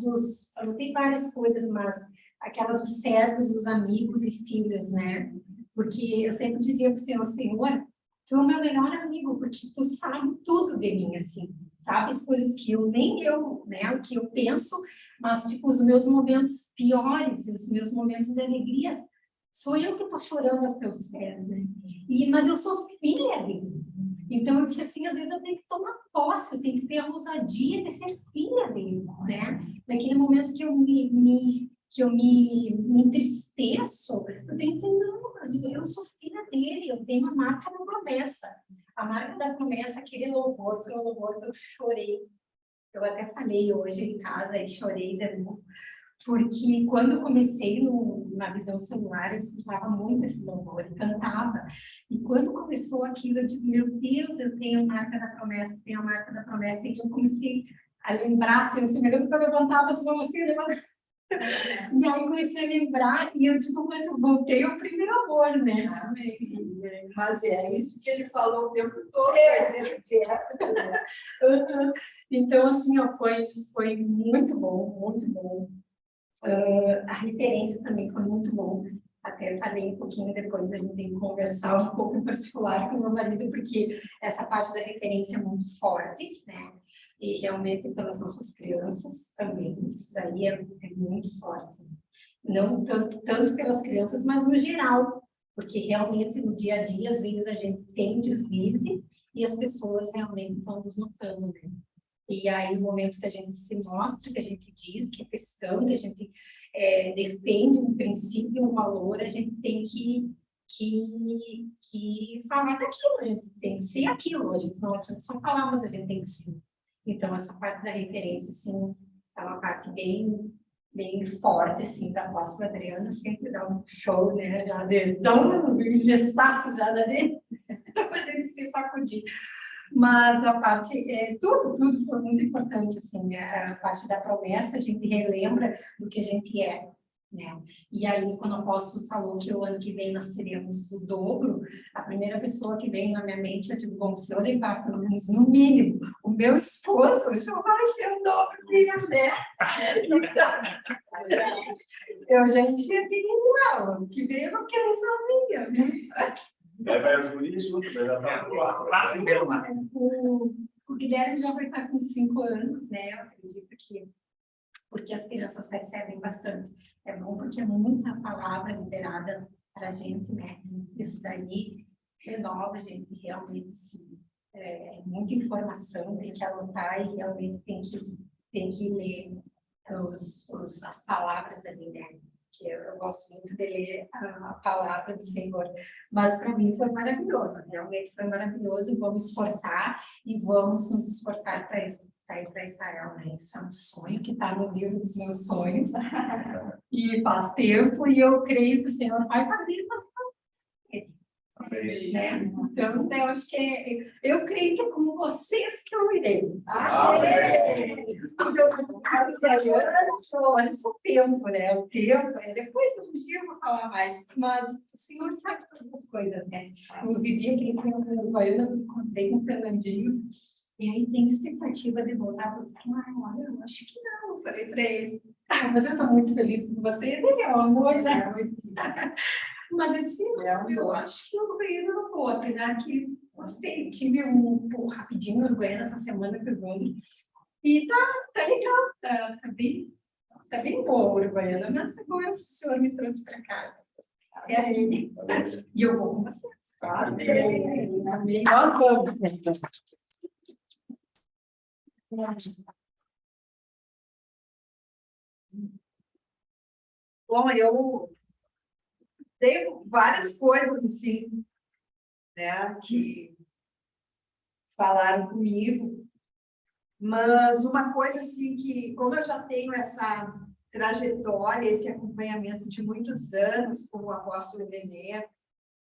anotei várias coisas, mas aquela dos servos, dos amigos e filhos, né? Porque eu sempre dizia para o Senhor, Senhor, tu é o meu melhor amigo, porque tu sabe tudo de mim, assim, sabe as coisas que nem eu, né, o que eu penso, mas, tipo, os meus momentos piores, os meus momentos de alegria, sou eu que estou chorando aos teus pés, né? Mas eu sou filha dele. Então, eu disse assim, às vezes eu tenho que tomar posse, eu tenho que ter a ousadia de ser filha dele, né? Naquele momento que eu me entristeço, eu tenho que dizer, não, mas eu sou filha dele, eu tenho a marca da promessa. A marca da promessa, aquele louvor, foi o louvor que eu chorei. Eu até falei hoje em casa e chorei de novo, porque quando eu comecei na visão celular, eu escutava muito esse louvor, eu cantava. E quando começou aquilo, eu digo, meu Deus, eu tenho a marca da promessa, tenho a marca da promessa. E eu comecei a lembrar, assim, eu me lembro que eu levantava as mãos assim, e aí comecei a lembrar, e eu digo, mas eu voltei ao primeiro amor, né? Mas é isso que ele falou o tempo todo. Então, assim, ó, foi muito bom, muito bom. A referência também foi muito bom. Até falei um pouquinho depois, a gente tem que conversar um pouco em particular com o meu marido, porque essa parte da referência é muito forte, né? E realmente pelas nossas crianças também, isso daí é muito forte. Não tanto pelas crianças, mas no geral, porque realmente no dia a dia, às vezes a gente tem deslize e as pessoas realmente estão nos notando, né? E aí, no momento que a gente se mostra, que a gente diz que é cristão, que a gente defende um princípio, um valor, a gente tem que falar daquilo, a gente tem que ser aquilo, a gente não adianta só falar, mas a gente tem que ser. Então, essa parte da referência, assim, é uma parte bem forte, assim, da apóstola Adriana, sempre dá um show, né, já de tão gestaço já da gente, pra gente se sacudir. Mas a parte, tudo foi muito importante, assim, a parte da promessa, a gente relembra do que a gente é, né? E aí, quando o apóstolo falou que o ano que vem nós teremos o dobro, a primeira pessoa que veio na minha mente, eu digo, bom, se eu levar pelo menos no mínimo o meu esposo, já vai ser o dobro dele, né? Então, eu já enxerguei, não, o que veio eu não quero ir sozinha, né? Leva as gurias junto, já tá lá primeiro, né? O Guilherme já vai estar com 5 anos, né? Eu acredito que porque as crianças recebem bastante. É bom porque é muita palavra liberada para a gente, né? Isso daí renova a gente realmente, assim, muita informação, tem que anotar e realmente tem que ler as palavras ali, né? Que eu gosto muito de ler a palavra do Senhor, mas para mim foi maravilhoso, realmente foi maravilhoso, e vamos esforçar e vamos nos esforçar para isso, para ir para Israel, né? Isso é um sonho que está no livro dos meus sonhos, e faz tempo, e eu creio que o Senhor vai fazer, né? Então, eu acho que eu creio que é com vocês que eu irei. Olha só o tempo, né? O tempo, depois um dia eu vou falar mais, mas o Senhor sabe todas as coisas, né? Eu vivi aquele tempo no Baiana, eu encontrei com o Fernandinho, e aí tem expectativa de voltar para o olha, eu acho que não, eu falei para ele, mas eu estou muito feliz com você, meu amor, né? Mas eu disse, eu acho que eu não vou. boa, apesar que gostei. Tive um rapidinho no Goiânia essa semana que eu vim. E tá legal, tá bem boa a Uruguaiana, mas agora o senhor me trouxe para cá. E eu vou com vocês. Amém. Amém. Bom, eu tenho várias coisas, assim, né, que falaram comigo, mas uma coisa, assim, que, como eu já tenho essa trajetória, esse acompanhamento de muitos anos com o apóstolo René,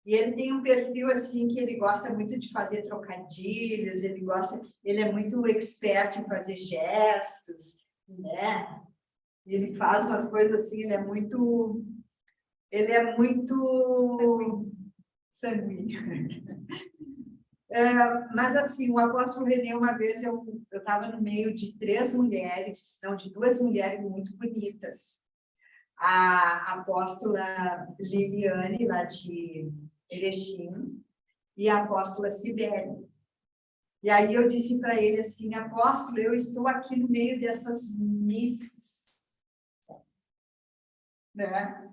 e ele tem um perfil, assim, que ele gosta muito de fazer trocadilhos, ele é muito expert em fazer gestos, né? Ele faz umas coisas assim, ele é muito sanguíneo. Mas assim, o apóstolo René, uma vez eu estava no meio de duas mulheres muito bonitas. A apóstola Liliane, lá de Erechim, e a apóstola Cibele. E aí eu disse para ele assim, apóstolo, eu estou aqui no meio dessas misses, né?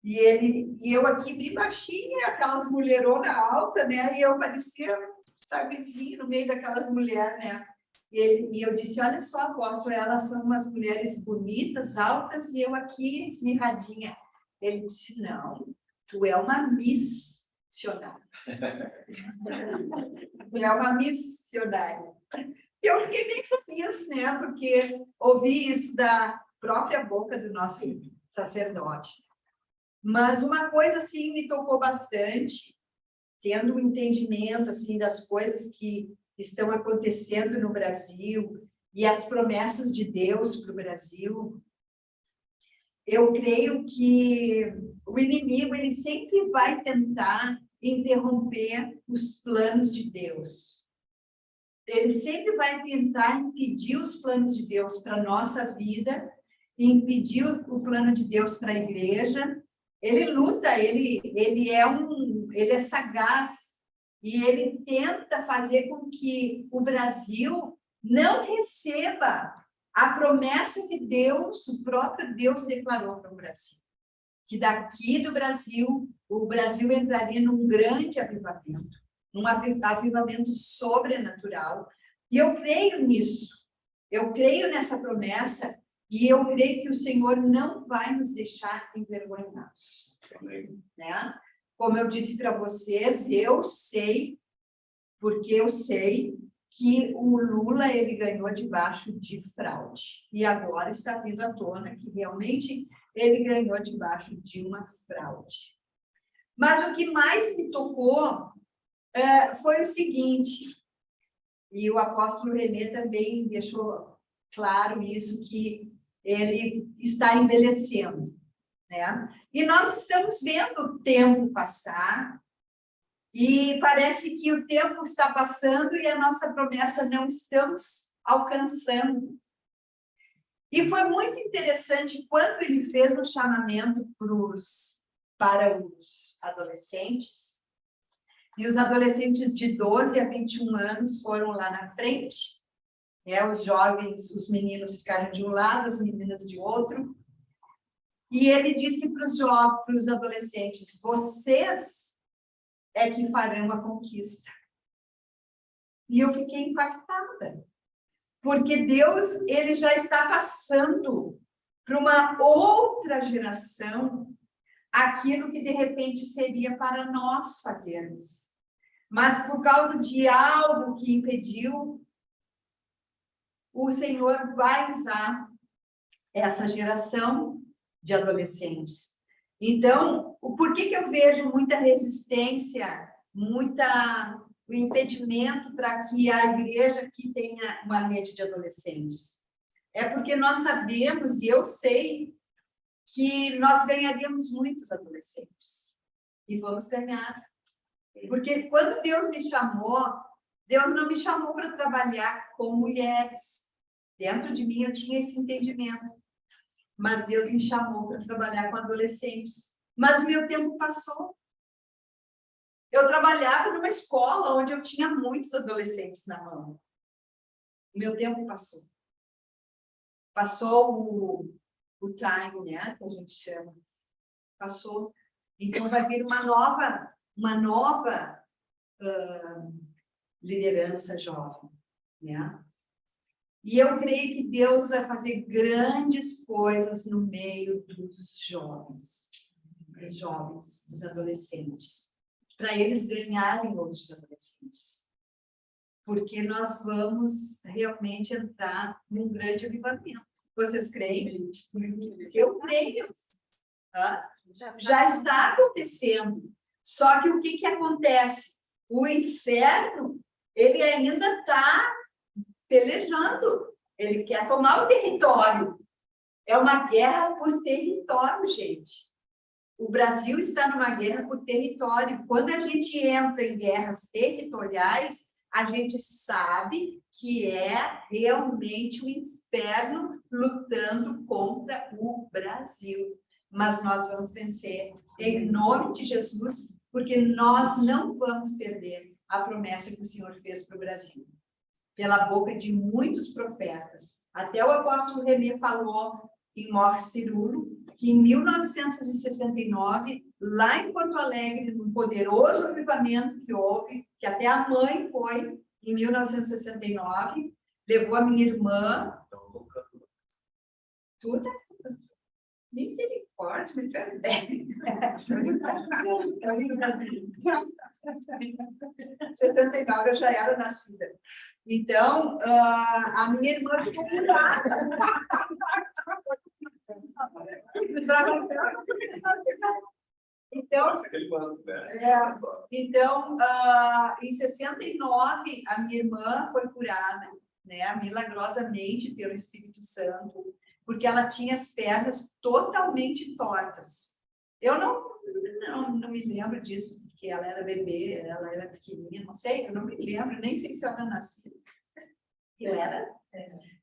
E eu aqui bem baixinha, aquelas mulheronas altas, né? E eu parecia, sabe assim, no meio daquelas mulheres, né? E eu disse, olha só, apóstolo, elas são umas mulheres bonitas, altas, e eu aqui esmirradinha. Ele disse, não, tu é uma missionária. Tu é uma missionária. E eu fiquei bem feliz, né? Porque ouvi isso da própria boca do nosso sacerdote. Mas uma coisa, assim, me tocou bastante, tendo um entendimento, assim, das coisas que estão acontecendo no Brasil e as promessas de Deus para o Brasil. Eu creio que o inimigo, ele sempre vai tentar interromper os planos de Deus. Ele sempre vai tentar impedir os planos de Deus para a nossa vida, impedir o plano de Deus para a igreja. Ele luta, ele é sagaz, e ele tenta fazer com que o Brasil não receba a promessa que Deus, o próprio Deus, declarou para o Brasil. Que daqui do Brasil, o Brasil entraria num grande avivamento, num avivamento sobrenatural. E eu creio nisso, eu creio nessa promessa, e eu creio que o Senhor não vai nos deixar envergonhados. Né? Como eu disse para vocês, eu sei, porque eu sei que o Lula, ele ganhou debaixo de fraude. E agora está vindo à tona que realmente ele ganhou debaixo de uma fraude. Mas o que mais me tocou foi o seguinte, e o apóstolo René também deixou claro isso, que ele está envelhecendo, né? E nós estamos vendo o tempo passar, e parece que o tempo está passando e a nossa promessa não estamos alcançando. E foi muito interessante quando ele fez o chamamento para os adolescentes, e os adolescentes de 12 a 21 anos foram lá na frente, né? Os jovens, os meninos ficaram de um lado, as meninas de outro, e ele disse para os adolescentes, vocês é que farão a conquista. E eu fiquei impactada, porque Deus, ele já está passando para uma outra geração aquilo que de repente seria para nós fazermos. Mas por causa de algo que impediu, o Senhor vai usar essa geração de adolescentes. Então, por que eu vejo muita resistência, o impedimento para que a igreja aqui tenha uma rede de adolescentes? É porque nós sabemos, e eu sei, que nós ganharíamos muitos adolescentes. E vamos ganhar. Porque quando Deus me chamou, Deus não me chamou para trabalhar com mulheres. Dentro de mim eu tinha esse entendimento. Mas Deus me chamou para trabalhar com adolescentes. Mas o meu tempo passou. Eu trabalhava numa escola onde eu tinha muitos adolescentes na mão. O meu tempo passou. Passou o time, né, que a gente chama. Passou. Então, vai vir uma nova liderança jovem, né? E eu creio que Deus vai fazer grandes coisas no meio dos jovens, dos adolescentes, para eles ganharem outros adolescentes. Porque nós vamos realmente entrar num grande avivamento. Vocês creem? Eu creio. Tá? Já está acontecendo. Só que o que acontece? O inferno, ele ainda está pelejando. Ele quer tomar o território. É uma guerra por território, gente. O Brasil está numa guerra por território. Quando a gente entra em guerras territoriais, a gente sabe que é realmente o inferno lutando contra o Brasil. Mas nós vamos vencer em nome de Jesus, porque nós não vamos perder a promessa que o Senhor fez para o Brasil. Pela boca de muitos profetas. Até o apóstolo René falou em Morte Cirulo, que em 1969, lá em Porto Alegre, num poderoso avivamento que houve, que até a mãe foi, em 1969, levou a minha irmã. Tudo é misericórdia, me perdeu. 69 eu já era nascida. Então, a minha irmã ficou curada. Então, em 69, a minha irmã foi curada, né, milagrosamente pelo Espírito Santo, porque ela tinha as pernas totalmente tortas. Eu não me lembro disso, porque ela era bebê, ela era pequenininha, não sei, eu não me lembro, nem sei se ela era nascida.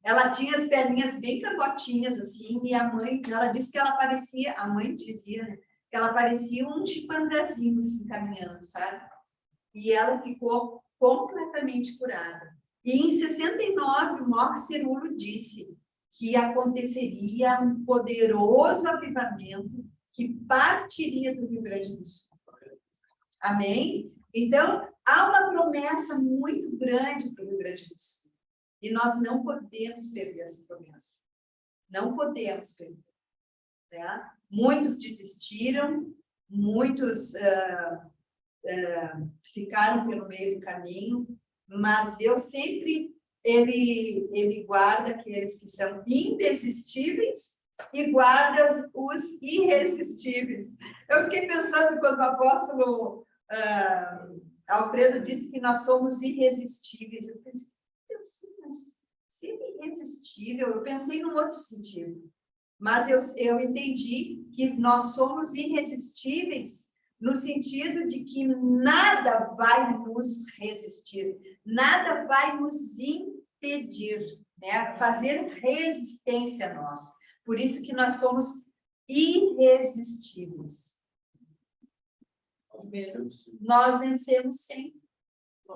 Ela tinha as perninhas bem cabotinhas, assim, e ela disse que ela parecia, a mãe dizia, né, que ela parecia um chimpanzézinho, assim, caminhando, sabe? E ela ficou completamente curada. E em 69, o Morte Cirulo disse que aconteceria um poderoso avivamento que partiria do Rio Grande do Sul. Amém? Então, há uma promessa muito grande para o Rio Grande do Sul. E nós não podemos perder essa promessa. Não podemos perder. Né? Muitos desistiram, muitos ficaram pelo meio do caminho, mas Deus sempre, ele guarda aqueles que são indesistíveis e guarda os irresistíveis. Eu fiquei pensando quando o apóstolo Alfredo disse que nós somos irresistíveis. Eu pensei, mas ser irresistível, eu pensei num outro sentido. Mas eu entendi que nós somos irresistíveis no sentido de que nada vai nos resistir, nada vai nos impedir, né? Fazer resistência a nós. Por isso que nós somos irresistíveis. Nós vencemos sempre.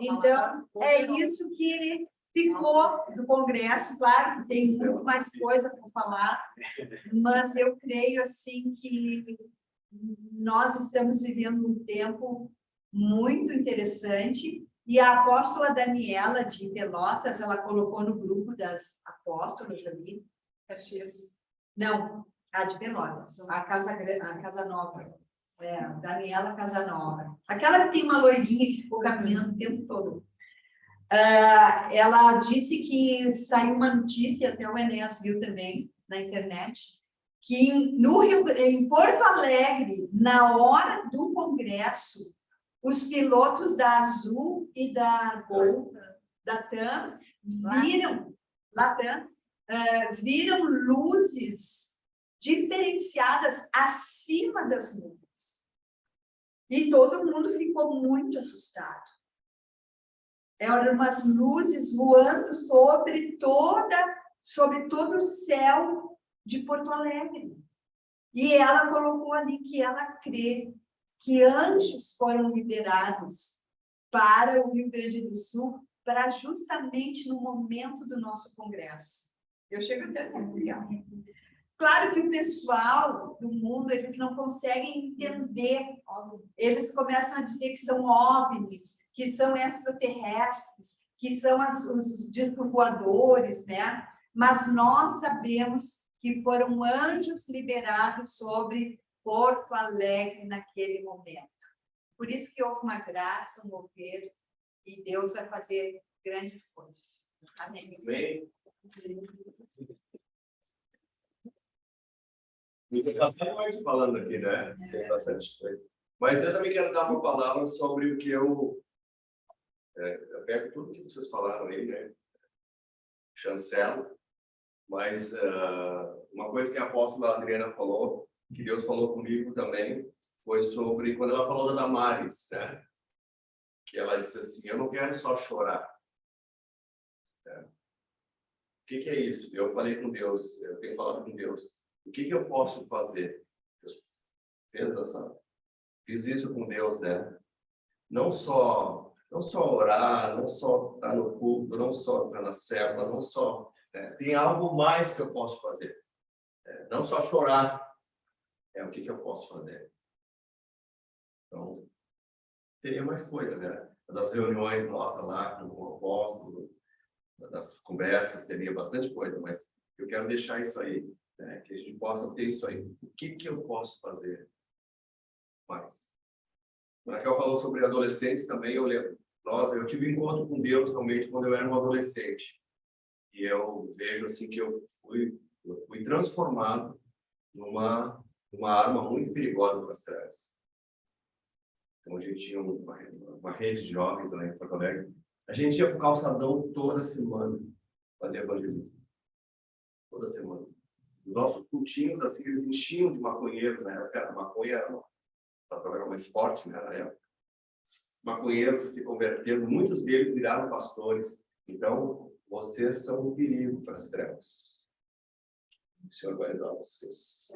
Então, é isso que ficou do Congresso. Claro que tem muito mais coisa para falar, mas eu creio assim que nós estamos vivendo um tempo muito interessante, e a apóstola Daniela de Pelotas, ela colocou no grupo das apóstolas ali. Caxias. Não, a de Pelotas, a Casa Nova. Daniela Casanova. Aquela que tem uma loirinha que ficou caminhando o tempo todo. Ela disse que saiu uma notícia, até o Enéas viu também na internet, que em Porto Alegre, na hora do Congresso, os pilotos da Azul e da Gol, da TAM, viram luzes diferenciadas acima das nuvens. E todo mundo ficou muito assustado. Eram umas luzes voando sobre todo o céu de Porto Alegre. E ela colocou ali que ela crê que anjos foram liberados para o Rio Grande do Sul, para justamente no momento do nosso congresso. Eu chego até a arrepiar. Claro que o pessoal do mundo, eles não conseguem entender. Eles começam a dizer que são OVNIs, que são extraterrestres, que são os discos voadores, né? Mas nós sabemos que foram anjos liberados sobre Porto Alegre naquele momento. Por isso que houve uma graça, um mover, e Deus vai fazer grandes coisas. Amém. Amém. Tem bastante gente falando aqui, né? Tem bastante coisa. Mas eu também quero dar uma palavra sobre o que eu pego tudo que vocês falaram aí, né? Chancelo. Mas uma coisa que a apóstola Adriana falou, que Deus falou comigo também, foi sobre quando ela falou da Damares, né? Que ela disse assim: eu não quero só chorar. O que é isso? Eu falei com Deus, eu tenho falado com Deus. O que eu posso fazer? Fiz isso com Deus, né? Não só orar, não só estar no culto, não só estar na célula, não só... tem algo mais que eu posso fazer. Não só chorar. O que eu posso fazer? Então, teria mais coisa, né? Das reuniões nossas lá com o apóstolo, das conversas, teria bastante coisa, mas eu quero deixar isso aí. Que a gente possa ter isso aí. O que eu posso fazer mais? O Raquel falou sobre adolescentes também. Eu lembro, eu tive encontro com Deus realmente quando eu era um adolescente. E eu vejo assim que eu fui transformado numa arma muito perigosa para as trevas. Então a gente tinha uma rede de jovens lá em Porto Alegre. A gente ia para o calçadão toda semana fazer evangelismo. Toda semana. Os nossos cultinhos, assim, eles enchiam de maconheiros, na época. A maconha era uma droga mais forte, né, na época. Maconheiros se converteram, muitos deles viraram pastores. Então, vocês são um perigo para as trevas. O Senhor vai dar vocês.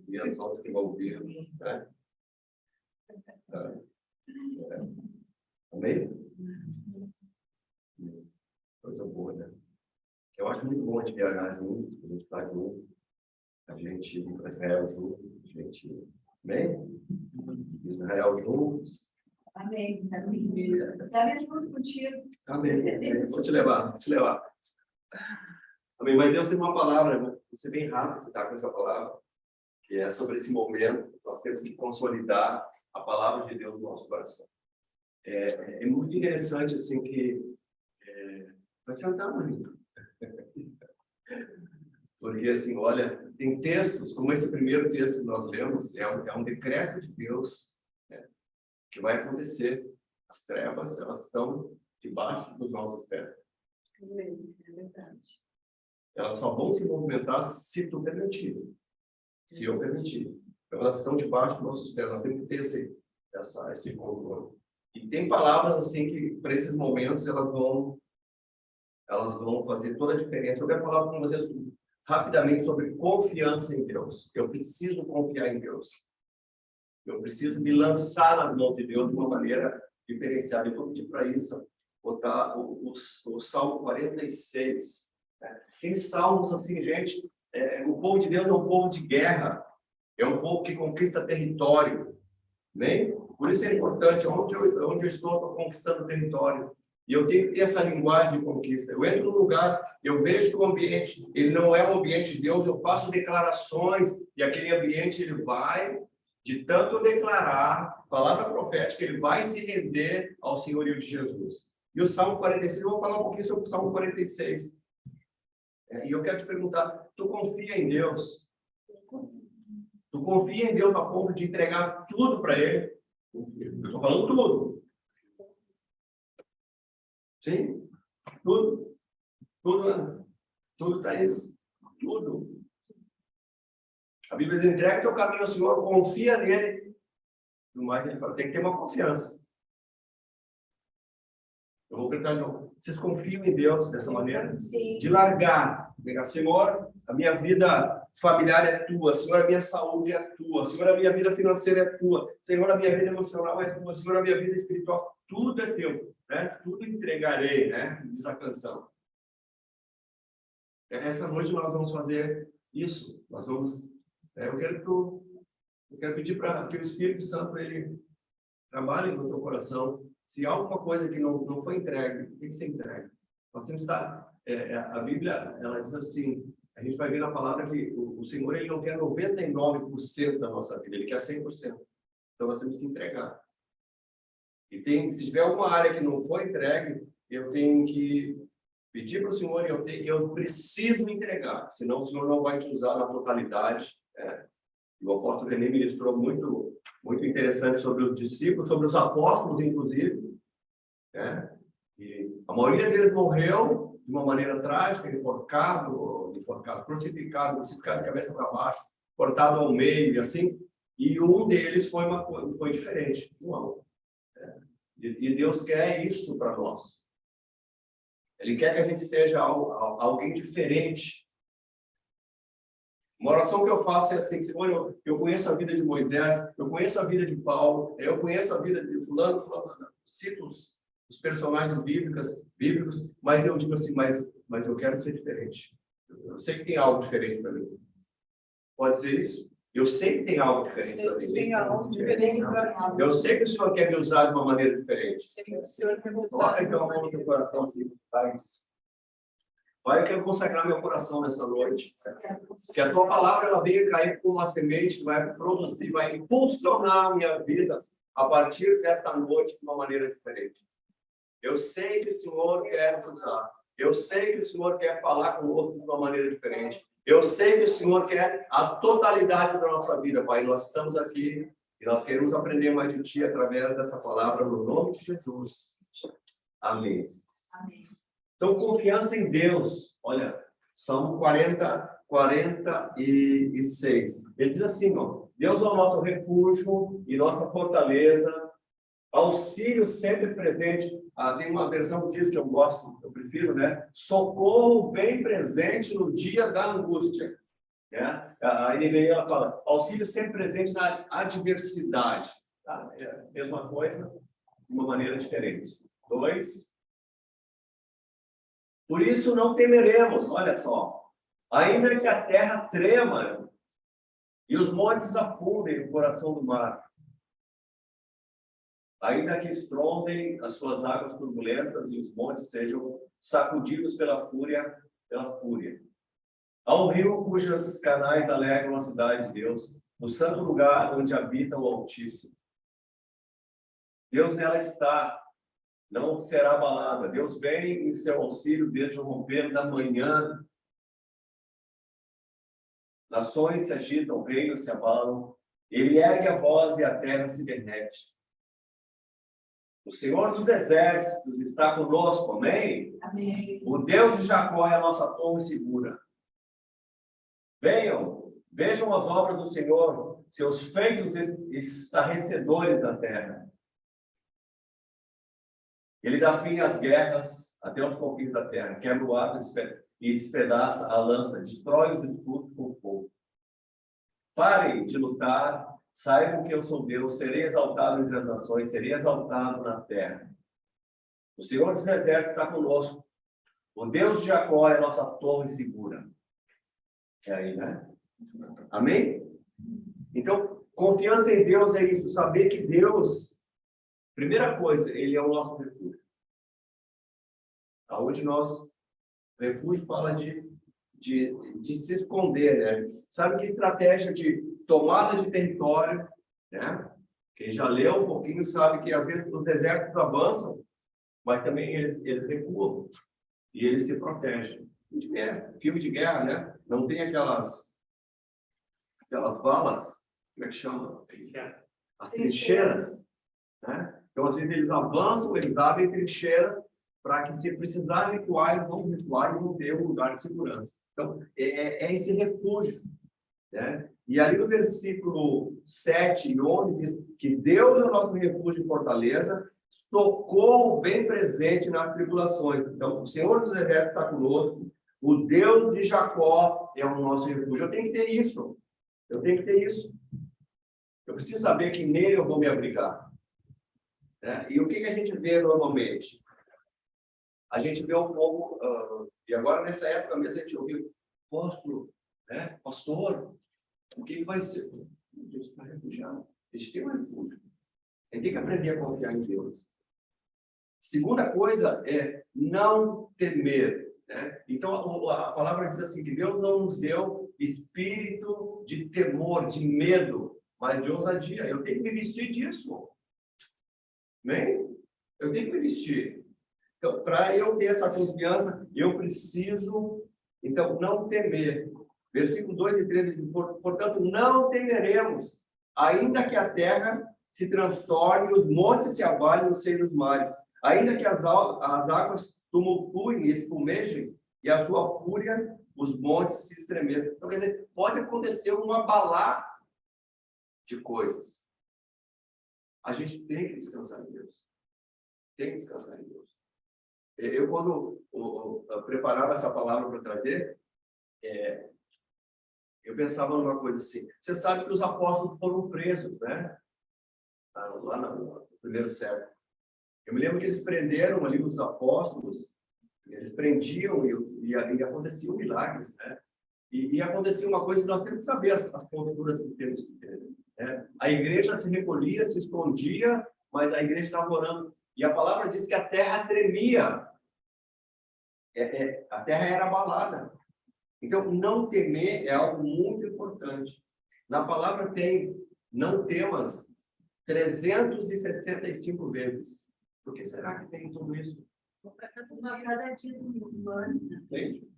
E as outras que vão vir, né? Amém? Coisa boa, né? Eu acho muito bom a gente viajar junto, a gente estar junto, a gente ir para Israel junto, a gente... Amém? Israel juntos. Amém. Estarei junto contigo. Amém. Vou te levar. Amém. Mas Deus tem uma palavra, vou ser bem rápido, tá, com essa palavra, que é sobre esse momento. Nós temos que consolidar a palavra de Deus no nosso coração. É muito interessante, assim, que... Vai sentar muito. Porque, assim, olha, tem textos, como esse primeiro texto que nós lemos, é um decreto de Deus, né, que vai acontecer. As trevas, elas estão debaixo dos nossos pés. É verdade. Elas só vão se movimentar se tu permitir. Se eu permitir. Então, elas estão debaixo dos nossos pés. Nós temos que ter esse controle. E tem palavras, assim, que para esses momentos, elas vão fazer toda a diferença. Eu quero falar com vocês rapidamente sobre confiança em Deus. Eu preciso confiar em Deus. Eu preciso me lançar nas mãos de Deus de uma maneira diferenciada. Eu vou pedir para isso, botar o Salmo 46. Tem salmos assim, gente, o povo de Deus é um povo de guerra, é um povo que conquista território. Amém? Por isso é importante, onde eu estou conquistando território. E eu tenho que ter essa linguagem de conquista. Eu entro no lugar, eu vejo que o ambiente, ele não é um ambiente de Deus, eu faço declarações, e aquele ambiente, ele vai, de tanto declarar, palavra profética, ele vai se render ao senhorio de Jesus. E o Salmo 46, eu vou falar um pouquinho sobre o Salmo 46. E eu quero te perguntar, tu confia em Deus? Tu confia em Deus a ponto de entregar tudo para Ele? Eu estou falando tudo. Sim? Tudo. Tudo está isso. Tudo. A Bíblia diz, entrega teu caminho ao Senhor, confia nele. No mais ele fala, tem que ter uma confiança. Eu vou perguntar de novo. Vocês confiam em Deus dessa maneira? Sim. De largar. Senhor, a minha vida familiar é tua, Senhor, a minha saúde é tua, Senhor, a minha vida financeira é tua, Senhor, a minha vida emocional é tua, Senhor, a minha vida espiritual, tudo é teu, né? Tudo entregarei, né? Diz a canção. Essa noite nós vamos fazer isso, nós vamos, eu quero pedir para que o Espírito Santo, ele trabalhe no teu coração. Se há alguma coisa que não foi entregue, tem que ser entregue. Nós temos que estar, a Bíblia, ela diz assim, a gente vai ver na palavra que o Senhor, ele não quer 99% da nossa vida, ele quer 100%. Então nós temos que entregar. E se tiver alguma área que não foi entregue, eu tenho que pedir para o Senhor, eu preciso me entregar, senão o Senhor não vai te usar na totalidade. O apóstolo René ministrou muito interessante sobre os discípulos, sobre os apóstolos, inclusive. E a maioria deles morreu de uma maneira trágica, enforcado, crucificado de cabeça para baixo, cortado ao meio e assim. E um deles foi diferente. E Deus quer isso para nós. Ele quer que a gente seja alguém diferente. Uma oração que eu faço é assim, Senhor, eu conheço a vida de Moisés, eu conheço a vida de Paulo, eu conheço a vida de fulano, cito os personagens bíblicos, mas eu digo assim, mas eu quero ser diferente. Eu sei que tem algo diferente para mim. Pode ser isso? Eu sei que tem algo diferente para mim. Tem algo diferente para mim. Eu sei que o Senhor quer me usar de uma maneira diferente. O Senhor quer me usar. Coloca então a mão no teu coração, assim, Pai, eu quero consagrar meu coração nessa noite. Que a tua palavra ela venha cair como uma semente que vai produzir, vai impulsionar a minha vida a partir desta noite de uma maneira diferente. Eu sei que o Senhor quer nos usar. Eu sei que o Senhor quer falar conosco de uma maneira diferente. Eu sei que o Senhor quer a totalidade da nossa vida, Pai. Nós estamos aqui e nós queremos aprender mais de Ti através dessa palavra, no nome de Jesus. Amém. Amém. Então, confiança em Deus. Olha, Salmo 46. Ele diz assim, ó, Deus é o nosso refúgio e nossa fortaleza, auxílio sempre presente. Tem uma versão que diz que eu gosto, eu prefiro, né? Socorro bem presente no dia da angústia. Né? A NVI, ela fala, auxílio sempre presente na adversidade. Tá? É a mesma coisa, de uma maneira diferente. 2. Por isso não temeremos, olha só, ainda que a terra trema e os montes afundem no coração do mar, ainda que estrondem as suas águas turbulentas e os montes sejam sacudidos pela fúria. Há um rio cujos canais alegram a cidade de Deus, o santo lugar onde habita o Altíssimo. Deus nela está, não será abalada. Deus vem em seu auxílio desde o romper da manhã. Nações se agitam, reinos se abalam. Ele ergue a voz e a terra se derrete. O Senhor dos Exércitos está conosco, amém? Amém. O Deus de Jacó é a nossa torre segura. Venham, vejam as obras do Senhor, seus feitos estarrecedores da terra. Ele dá fim às guerras até os confins da terra, quebra o arco e despedaça a lança, destrói os escudos com fogo. Parem de lutar, saibam que eu sou Deus, serei exaltado entre as nações, serei exaltado na terra. O Senhor dos Exércitos está conosco. O Deus de Jacó é a nossa torre segura. É aí, né? Amém? Então, confiança em Deus é isso, saber que Deus, primeira coisa, Ele é o nosso refúgio. Aonde refúgio fala de se esconder, né? Sabe que estratégia de tomada de território, né? Quem já leu um pouquinho sabe que às vezes os exércitos avançam, mas também eles recuam e eles se protegem. Filme de guerra, né? Não tem aquelas balas, como é que chama? As trincheiras, né? Então, às vezes, eles avançam, eles abrem trincheiras para que, se precisar recuar, eles vão recuar e vão ter um lugar de segurança. Então, é esse refúgio, né? E ali no versículo 7 e 11 diz que Deus é o nosso refúgio e fortaleza, socorro bem presente nas tribulações. Então, o Senhor dos Exércitos está conosco, O Deus de Jacó é o nosso refúgio. Eu tenho que ter isso. Eu tenho que ter isso. Eu preciso saber que nele eu vou me abrigar. Né? E o que a gente vê normalmente? A gente vê um pouco... e agora, nessa época mesmo, a gente ouviu, apóstolo, né? Pastor, o que vai ser? Deus está refugiado. A gente tem um refúgio. A gente tem que aprender a confiar em Deus. Segunda coisa é não temer. Né? Então, a palavra diz assim, que Deus não nos deu espírito de temor, de medo, mas de ousadia. Eu tenho que me vestir disso. Amém? Eu tenho que me vestir. Então, para eu ter essa confiança, eu preciso, então, não temer. Versículo 2 e 3 diz, portanto, não temeremos, ainda que a terra se transtorne, os montes se abalem no seio dos mares, ainda que as águas tumultuem e espumejem, e a sua fúria, os montes se estremeçam. Então, quer dizer, pode acontecer um abalar de coisas. A gente tem que descansar em Deus. Tem que descansar em Deus. Eu, quando eu preparava essa palavra para trazer, eu pensava numa coisa assim. Você sabe que os apóstolos foram presos, né? Lá no primeiro século. Eu me lembro que eles prenderam ali os apóstolos, eles prendiam e aconteciam milagres, né? E acontecia uma coisa que nós temos que saber, as posturas que temos que ter. Né? A igreja se recolhia, se escondia, mas a igreja estava orando. E a palavra diz que a terra tremia. A terra era abalada. Então, não temer é algo muito importante. Na palavra tem, não temas, 365 vezes. Por que será que tem tudo isso? Uma cada dia do ano. Entende?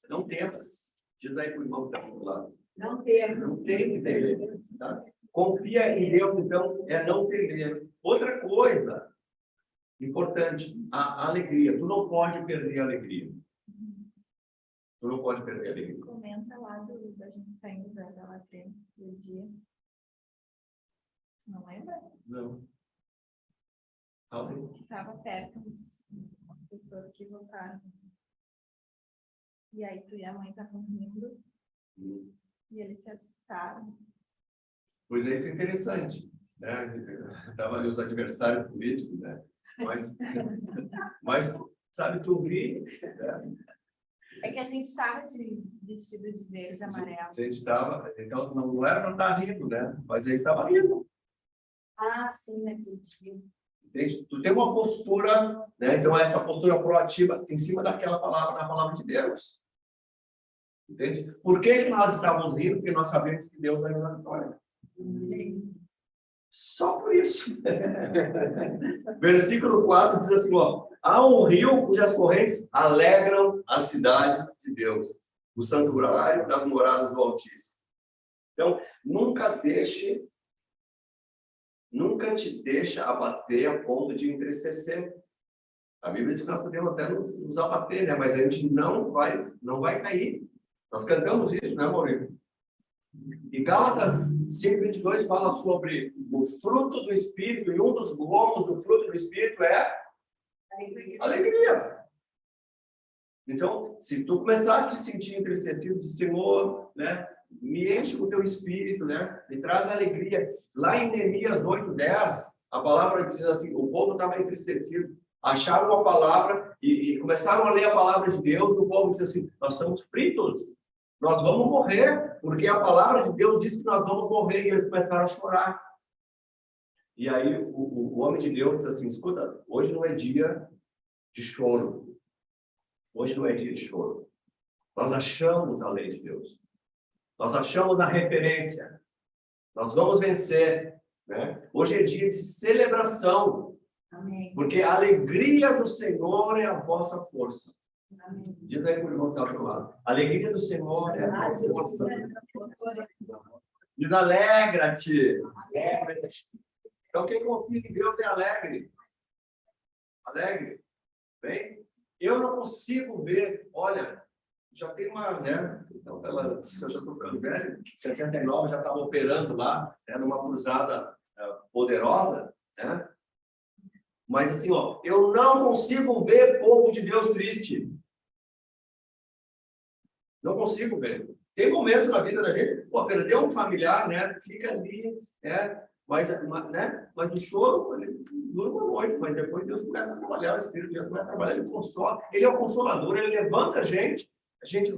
Não temas. Diz aí para o irmão que está do lado. Não temos. Não tem que temer. Tá? Confia em Deus, então, é não temer. Outra coisa importante, a alegria. Tu não pode perder a alegria. Tu não pode perder a alegria. Comenta lá da gente saindo da latrina do dia. Não lembra? Não. Estava perto das pessoas que votaram. E aí tu e a mãe estavam rindo. E eles se assustaram. Pois é, isso é interessante. Né? Estavam ali os adversários políticos, né? Mas sabe, tu ri, né? É que a gente estava de vestido de verde e amarelo. A gente estava, então não era para estar rindo, né? Mas ele estava rindo. Ah, sim, naquele dia. Entende? Tu tem uma postura, né? Então essa postura proativa em cima daquela palavra, da palavra de Deus. Entende? Por que nós estávamos rindo? Porque nós sabemos que Deus vai nos dar vitória. Só por isso. Versículo 4 diz assim, ó, há um rio cujas correntes alegram a cidade de Deus, o santuário das moradas do Altíssimo. Então, nunca te deixa abater a ponto de entristecer. A Bíblia diz que nós podemos até nos abater, né? Mas a gente não vai cair. Nós cantamos isso, né, Maurício? E Gálatas 5:22 fala sobre o fruto do Espírito, e um dos gomos do fruto do Espírito é alegria. Então, se tu começar a te sentir entristecido, diz, Senhor, né, me enche com o teu Espírito, né, me traz alegria. Lá em Neemias 8:10, a palavra diz assim, o povo estava entristecido, acharam a palavra e começaram a ler a palavra de Deus, e o povo disse assim, nós estamos fritos. Nós vamos morrer, porque a palavra de Deus diz que nós vamos morrer, e eles começaram a chorar. E aí o homem de Deus disse assim, escuta, hoje não é dia de choro. Hoje não é dia de choro. Nós achamos a lei de Deus. Nós achamos a referência. Nós vamos vencer. Né? Hoje é dia de celebração. Amém. Porque a alegria do Senhor é a vossa força. Amém. Diz aí para o irmão que está do lado. A alegria do Senhor é a tua força. Diz, alegra-te. Alegra-te. Então, quem confia em Deus é alegre. Alegre. Bem? Eu não consigo ver, olha, já tem uma, né? Então, eu já estou ficando velho, 79 já estava operando lá, né, numa cruzada poderosa, né? Mas assim, ó, eu não consigo ver povo de Deus triste. Não consigo ver. Tem momentos na vida da gente, pô, perdeu um familiar, né? Fica ali, né? Mas o choro, ele dura uma noite, mas depois Deus começa a trabalhar, o Espírito de Deus começa a trabalhar, ele consola, ele é o consolador, ele levanta a gente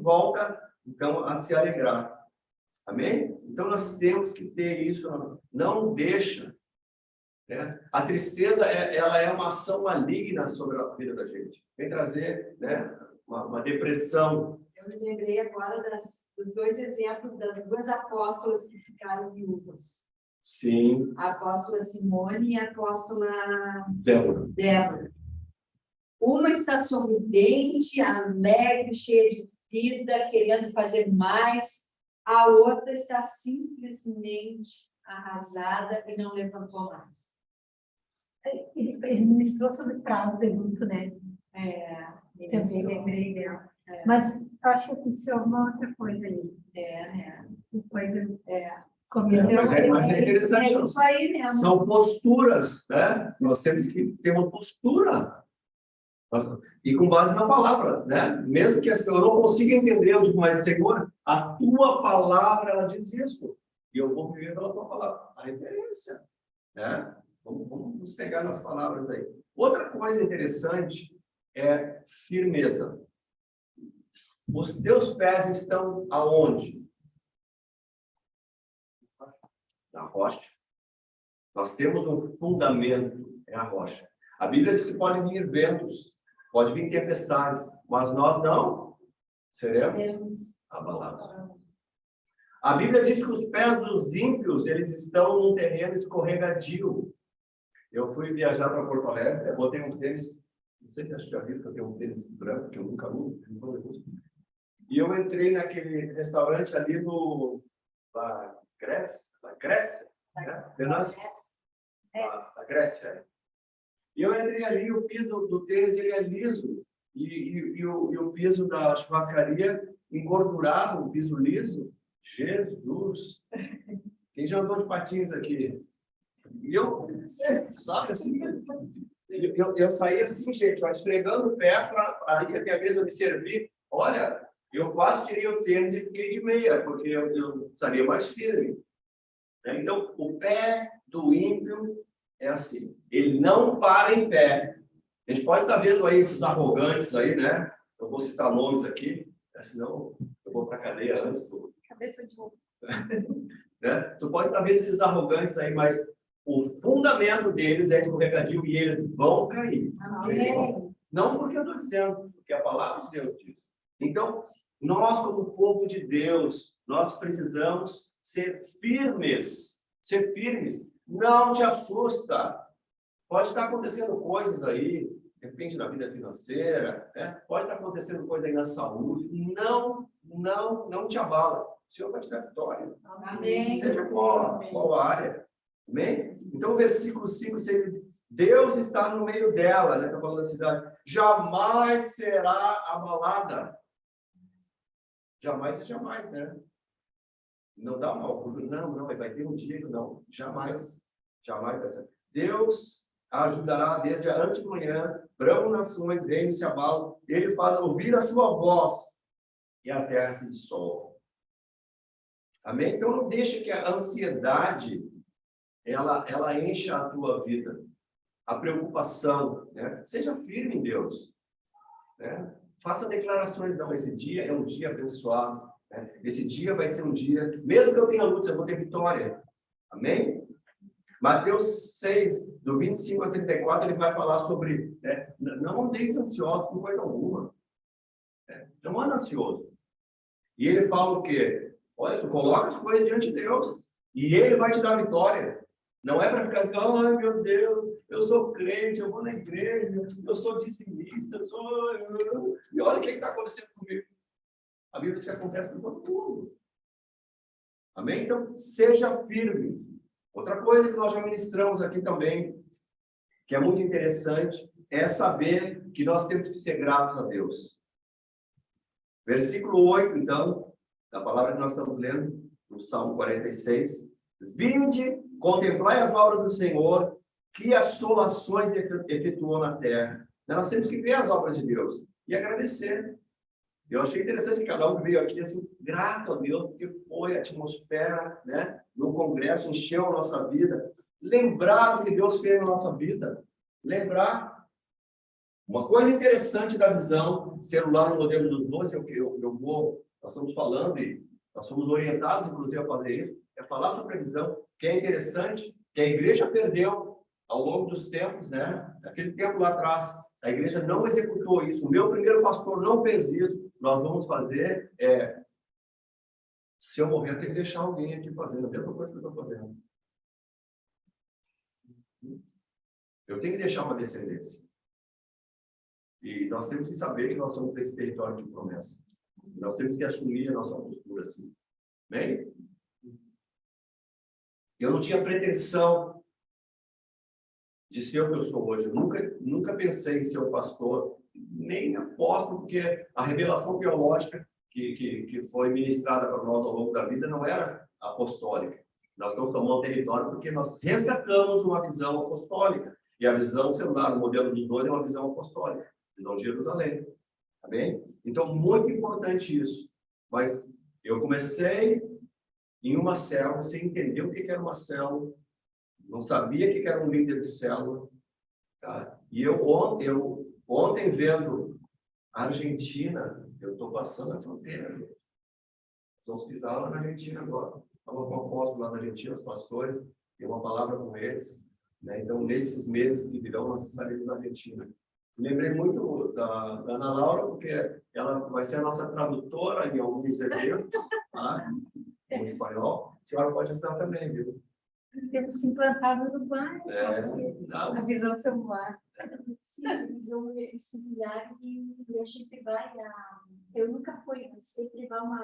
volta, então, a se alegrar. Amém? Então, nós temos que ter isso, não deixa, né? A tristeza, ela é uma ação maligna sobre a vida da gente. Vem trazer, né, uma depressão. Eu me lembrei agora dos dois exemplos das duas apóstolas que ficaram viúvas. Sim. A apóstola Simone e a apóstola Débora. Uma está sorridente, alegre, cheia de vida, querendo fazer mais. A outra está simplesmente arrasada e não levantou mais. Ele ministrou sobre prazo de luto, né? Também lembrei dela. Mas eu acho que aconteceu alguma outra coisa aí. Mas é interessante. É isso aí mesmo. São posturas, né? Nós temos que ter uma postura. E com base na palavra, né? Mesmo que eu não consiga entender, eu digo, mas Senhor, a tua palavra, ela diz isso. E eu vou viver pela tua palavra. A referência, né? Vamos nos pegar nas palavras aí. Outra coisa interessante é firmeza. Os teus pés estão aonde? Na rocha. Nós temos um fundamento, é a rocha. A Bíblia diz que podem vir ventos, pode vir tempestades, mas nós não seremos abalados. A Bíblia diz que os pés dos ímpios, eles estão num terreno escorregadio. Eu fui viajar para Porto Alegre, eu botei um tênis, não sei se acho que já viram que eu tenho um tênis branco, que eu nunca uso, e eu entrei naquele restaurante ali no Grécia, né? A Grécia. E eu entrei ali, o piso do tênis ele é liso, e o piso da churrascaria engordurado, o piso liso. Jesus! Quem já andou de patins aqui? E eu, sabe assim, eu saí assim, gente, esfregando o pé para ir até a mesa me servir. Olha, eu quase tirei o tênis e fiquei de meia, porque eu estaria mais firme. Então, o pé do ímpio é assim, ele não para em pé. A gente pode estar vendo aí esses arrogantes aí, né? Eu vou citar nomes aqui, senão eu vou para a cadeia antes. Cabeça de ovo. Né? Tu pode estar vendo esses arrogantes aí, mas o fundamento deles é escorregadio e eles vão cair. Não porque eu estou dizendo, porque a palavra de Deus diz. Então, nós como povo de Deus, nós precisamos ser firmes. Ser firmes. Não te assusta. Pode estar acontecendo coisas aí, de repente na vida financeira, né? Pode estar acontecendo coisa aí na saúde. Não te abala. O Senhor vai te dar vitória. Amém. Seja qual área. Amém? Então, o versículo 5, 6, Deus está no meio dela, né? Está falando da cidade. Jamais será abalada. Jamais é jamais, né? Não dá mal. Não, vai ter um dia, não. Jamais vai ser. Deus ajudará desde a antemanhã, bramam nações, reinos se abalam, ele faz ouvir a sua voz e a terra se dissolve. Amém? Então não deixe que a ansiedade ela encha a tua vida. A preocupação, né? Seja firme em Deus, né? Faça declarações, não, esse dia é um dia abençoado, né? Esse dia vai ser um dia, mesmo que eu tenha luta, eu vou ter vitória. Amém? Mateus 6, do 25 a 34, ele vai falar sobre, né? Não andeis ansiosos por coisa alguma. Né? Não anda ansioso. E ele fala o quê? Olha, tu coloca as coisas diante de Deus e ele vai te dar vitória. Não é para ficar assim, ai meu Deus, eu sou crente, eu vou na igreja, eu sou dizimista, E olha o que está acontecendo comigo. A Bíblia diz que acontece com todo mundo. Amém? Então, seja firme. Outra coisa que nós já ministramos aqui também, que é muito interessante, é saber que nós temos que ser gratos a Deus. Versículo 8, então, da palavra que nós estamos lendo, no Salmo 46. Vinde, contemplai as obras do Senhor, que assolações efetuou na terra. Nós temos que ver as obras de Deus e agradecer. Eu achei interessante que cada um veio aqui assim, grato a Deus, porque foi a atmosfera, né, no congresso, encheu a nossa vida. Lembrar do que Deus fez na nossa vida. Lembrar. Uma coisa interessante da visão celular no modelo dos 12, nós estamos falando e nós somos orientados, inclusive, a fazer isso, é falar sobre a visão, que é interessante, que a igreja perdeu ao longo dos tempos, né? Naquele tempo lá atrás, a igreja não executou isso. O meu primeiro pastor não fez isso. Nós vamos fazer, se eu morrer, eu tenho que deixar alguém aqui fazendo a mesma coisa que eu estou fazendo. Eu tenho que deixar uma descendência. E nós temos que saber que nós somos esse território de promessa. E nós temos que assumir a nossa postura assim. Bem? Eu não tinha pretensão de ser o que eu sou hoje. Eu nunca pensei em ser um pastor, nem apóstolo, porque a revelação teológica que foi ministrada para nós ao longo da vida não era apostólica. Nós estamos tomando território porque nós resgatamos uma visão apostólica. E a visão celular, o modelo dos 12, é uma visão apostólica. Visão de Jerusalém. Tá bem? Então, muito importante isso. Mas eu comecei em uma célula, sem entender o que era uma célula, não sabia o que era um líder de célula. Tá? E eu ontem, vendo a Argentina, eu estou passando a fronteira. Nós vamos pisar lá na Argentina agora. Estava com o apóstolo lá na Argentina, os pastores, tem uma palavra com eles. Né? Então, nesses meses que virão, nós estaremos na Argentina. Lembrei muito da Ana Laura, porque ela vai ser a nossa tradutora em alguns eventos, tá? Em espanhol. A senhora pode estar também, viu? Temos se implantado no Uruguai, A visão celular. sim, a visão similar e a gente vai eu nunca fui, mas sempre vamos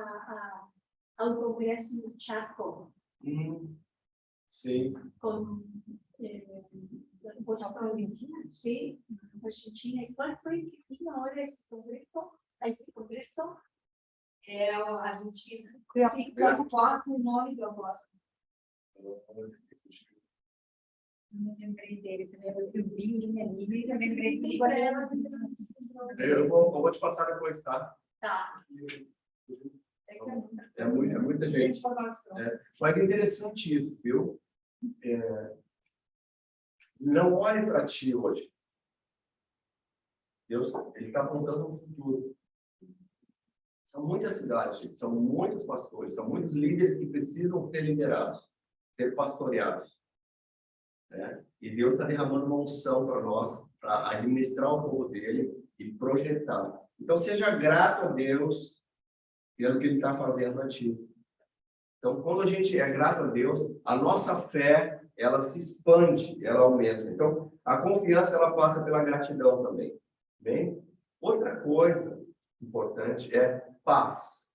ao congresso no Chaco. Sim. Com Argentina, sim, Argentina. E qual foi que tinha hora esse congresso? É a Argentina. Sim, Coloca o nome do apóstolo. Não lembrei dele também. Eu vi minha amiga e também lembrei dele. Eu vou te passar depois, tá? tá. É muita gente. Mas é interessante isso, viu? Não olhe para ti hoje. Deus, ele está apontando no futuro. São muitas cidades, gente, são muitos pastores, são muitos líderes que precisam ser liderados, ser pastoreados. Né? E Deus está derramando uma unção para nós, para administrar o povo dele e projetar. Então, seja grato a Deus pelo que ele está fazendo a ti. Então, quando a gente é grato a Deus, a nossa fé, ela se expande, ela aumenta. Então, a confiança, ela passa pela gratidão também. Bem? Outra coisa importante é paz.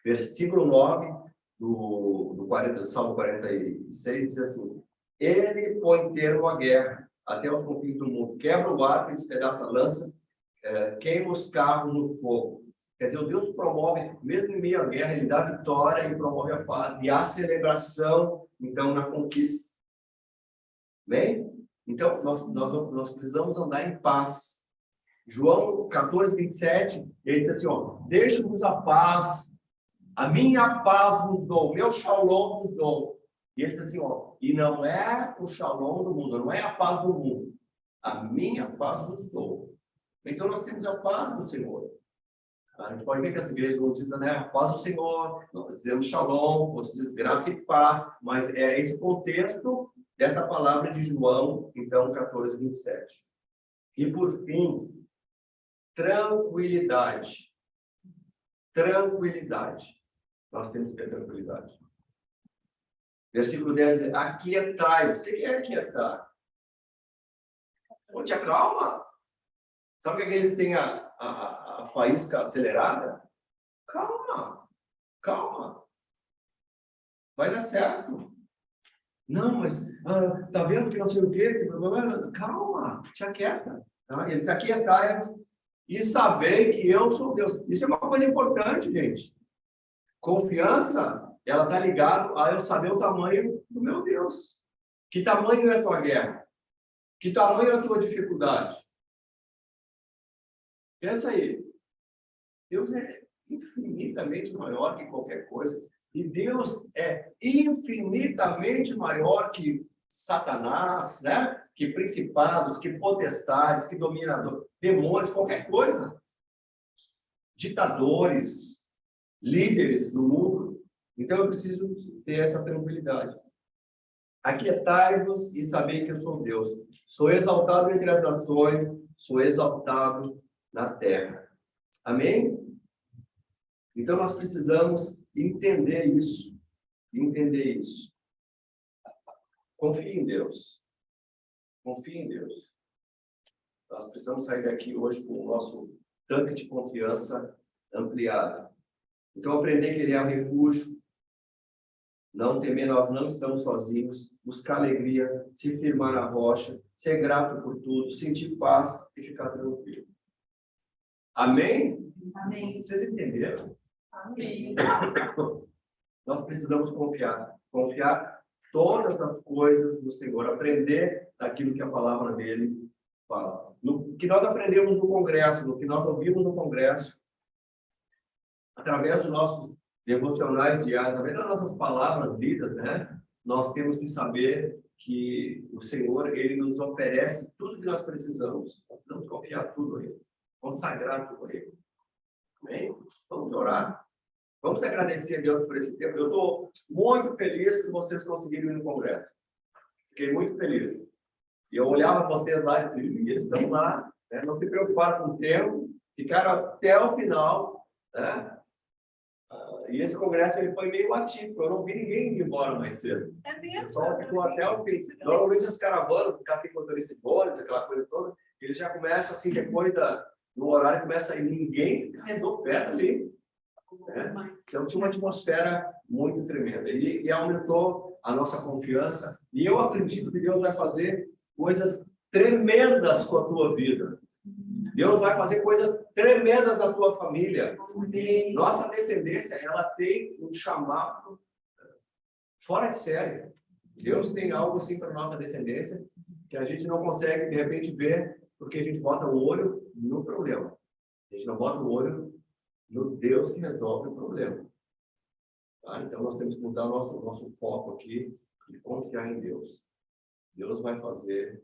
Versículo 9 do Salmo 46 diz assim: ele põe termo à guerra até os confins do mundo, quebra o arco e despedaça a lança, queima os carros no fogo. Quer dizer, o Deus promove, mesmo em meio à guerra, ele dá vitória e promove a paz. E há celebração, então, na conquista. Bem? Então, nós precisamos andar em paz. João 14, 27, ele diz assim, ó, deixa-nos a paz, a minha paz vos dou, meu shalom vos dou. E ele diz assim, ó, e não é o shalom do mundo, não é a paz do mundo, a minha paz vos dou. Então, nós temos a paz do Senhor. A gente pode ver que as igrejas não dizem, né, a paz do Senhor, nós dizemos shalom, outros dizem graça e paz, mas é esse contexto dessa palavra de João, então, 14, 27. E, por fim, tranquilidade. Tranquilidade. Nós temos que ter tranquilidade. Versículo 10 diz, aquietai-vos. O que é aquietar? Pô, te acalma. Sabe que eles têm a faísca acelerada? Calma. Calma. Vai dar certo. Não, mas tá vendo que não sei o quê? Calma. Te aquieta. Tá? Ele diz, aquietai-vos e saber que eu sou Deus. Isso é uma coisa importante, gente. Confiança, ela está ligada a eu saber o tamanho do meu Deus. Que tamanho é a tua guerra? Que tamanho é a tua dificuldade? Pensa aí. Deus é infinitamente maior que qualquer coisa. E Deus é infinitamente maior que Satanás, né? Que principados, que potestades, que dominadores, demônios, qualquer coisa. Ditadores, líderes do mundo. Então eu preciso ter essa tranquilidade. Aquietai-vos e sabei que eu sou Deus. Sou exaltado entre as nações, sou exaltado na terra. Amém? Então nós precisamos entender isso. Entender isso. Confie em Deus. Confie em Deus. Nós precisamos sair daqui hoje com o nosso tanque de confiança ampliado. Então aprender que Ele é um refúgio. Não temer, nós não estamos sozinhos. Buscar alegria, se firmar na rocha, ser grato por tudo, sentir paz e ficar tranquilo. Amém? Amém. Vocês entenderam? Amém. Nós precisamos confiar. Confiar todas as coisas do Senhor. Aprender daquilo que a palavra dele fala. No que nós aprendemos no congresso, no que nós ouvimos no congresso, através dos nossos devocionais diários, através das nossas palavras lidas, né? Nós temos que saber que o Senhor, Ele nos oferece tudo que nós precisamos. Vamos confiar tudo a Ele. Consagrar tudo a Ele. Amém? Vamos orar. Vamos agradecer a Deus por esse tempo. Eu estou muito feliz que vocês conseguiram ir no congresso. Fiquei muito feliz. E eu olhava vocês lá e disse, eles estão lá, né? Não se preocuparam com o tempo, ficaram até o final, né? E esse congresso ele foi meio atípico, eu não vi ninguém ir embora mais cedo. É O mesmo? pessoal ficou até o fim. Normalmente as caravanas, o café motorista de ônibus, aquela coisa toda, eles já começam assim, depois do horário, começa a ir, ninguém arredou perto ali. Né? Então tinha uma atmosfera muito tremenda. E aumentou a nossa confiança. E eu acredito que Deus vai fazer coisas tremendas com a tua vida. Deus vai fazer coisas tremendas na tua família. Nossa descendência, ela tem um chamado fora de série. Deus tem algo assim para nossa descendência que a gente não consegue, de repente, ver, porque a gente bota o olho no problema. A gente não bota o olho no Deus que resolve o problema. Tá? Então, nós temos que mudar o nosso foco aqui e confiar em Deus. Deus vai fazer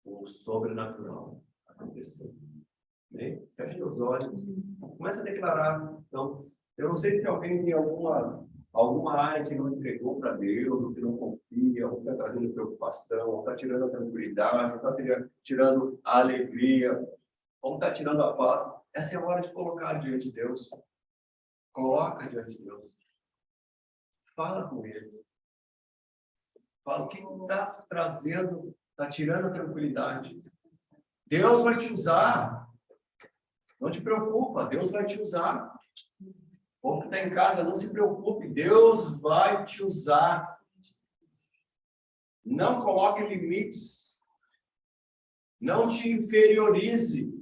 o sobrenatural acontecer. Bem, feche os olhos, começa a declarar. Então, eu não sei se alguém tem alguma área que não entregou para Deus, ou que não confia, ou está trazendo preocupação, ou está tirando a tranquilidade, ou está tirando a alegria, ou está tirando a paz. Essa é a hora de colocar diante de Deus. Coloca diante de Deus. Fala com Ele. Fala o que está trazendo, está tirando a tranquilidade. Deus vai te usar. Não te preocupa, Deus vai te usar. Ou que está em casa, não se preocupe, Deus vai te usar. Não coloque limites. Não te inferiorize.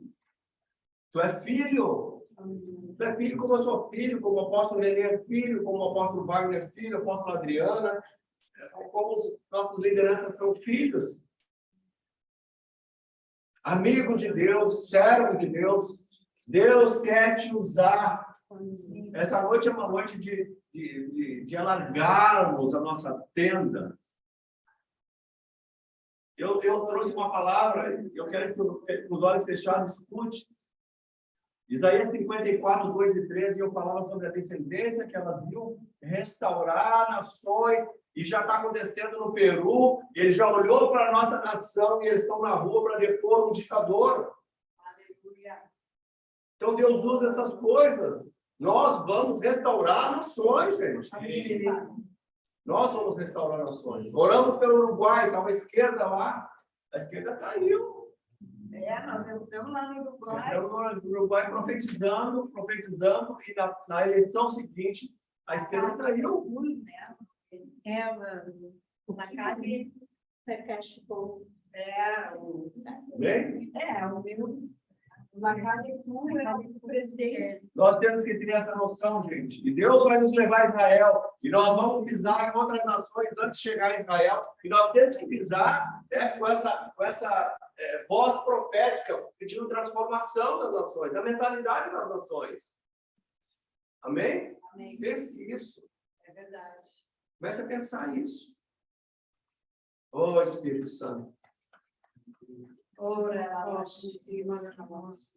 Tu é filho. Tu é filho como eu sou filho, como o apóstolo Nenê é filho, como o apóstolo Wagner é filho, o apóstolo Adriana, como os nossos lideranças são filhos. Amigo de Deus, servo de Deus. Deus quer te usar. Essa noite é uma noite de alargarmos a nossa tenda. Eu trouxe uma palavra, eu quero que os olhos fechados escute. Isaías 54, 2 e 13, eu falava sobre a descendência que ela viu restaurar nações, e já está acontecendo no Peru. Ele já olhou para a nossa nação e eles estão na rua para depor um ditador. Aleluia. Então Deus usa essas coisas. Nós vamos restaurar nações, gente. Nós vamos restaurar nações. Oramos pelo Uruguai, está uma esquerda lá. A esquerda caiu. Nós estamos lá no Uruguai. Estamos no Uruguai profetizando, e na eleição seguinte, a esquerda caiu. Na casa dele. Bem? O meu. o presidente. Nós temos que ter essa noção, gente. E Deus vai nos levar a Israel. E nós vamos pisar em outras nações antes de chegar em Israel. E nós temos que pisar, né, com essa voz profética, pedindo transformação das nações, da mentalidade das nações. Amém? Amém. Pense isso. É verdade. Comece a pensar isso. Oh, Espírito Santo. Ora,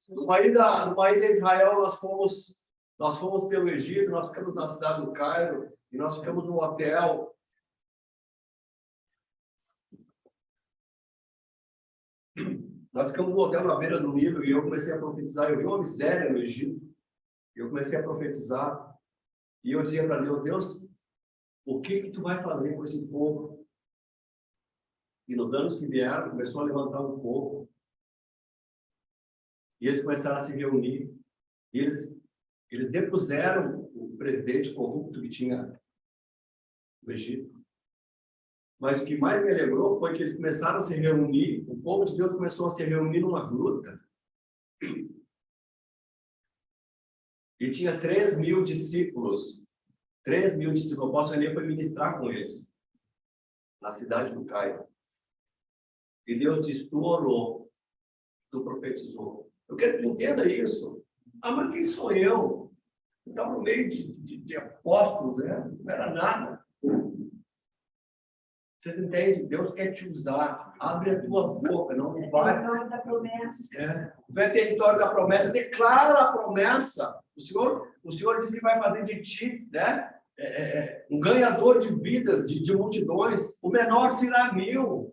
No país de Israel, nós fomos pelo Egito, nós ficamos na cidade do Cairo, e nós ficamos num hotel. Nós ficamos no hotel na beira do Nilo, e eu comecei a profetizar. Eu vi uma miséria no Egito. Eu comecei a profetizar. E eu dizia para Deus, Deus, o que tu vai fazer com esse povo? E nos anos que vieram, começou a levantar um povo. E eles começaram a se reunir. E eles depuseram o presidente corrupto que tinha no Egito. Mas o que mais me alegrou foi que eles começaram a se reunir, o povo de Deus começou a se reunir numa gruta. E tinha 3.000 discípulos. 3.000 discípulos. O apóstolo Elia foi ministrar com eles. Na cidade do Cairo. E Deus disse, tu orou, tu profetizou. Eu quero que tu entenda isso. Ah, mas quem sou eu? Eu estava no meio de apóstolos, né? Não era nada. Vocês entendem? Deus quer te usar. Abre a tua boca, não vai. É território da promessa. Não é território da promessa, declara a promessa. O Senhor diz que vai fazer de ti, né? Um ganhador de vidas, de multidões. O menor será 1000.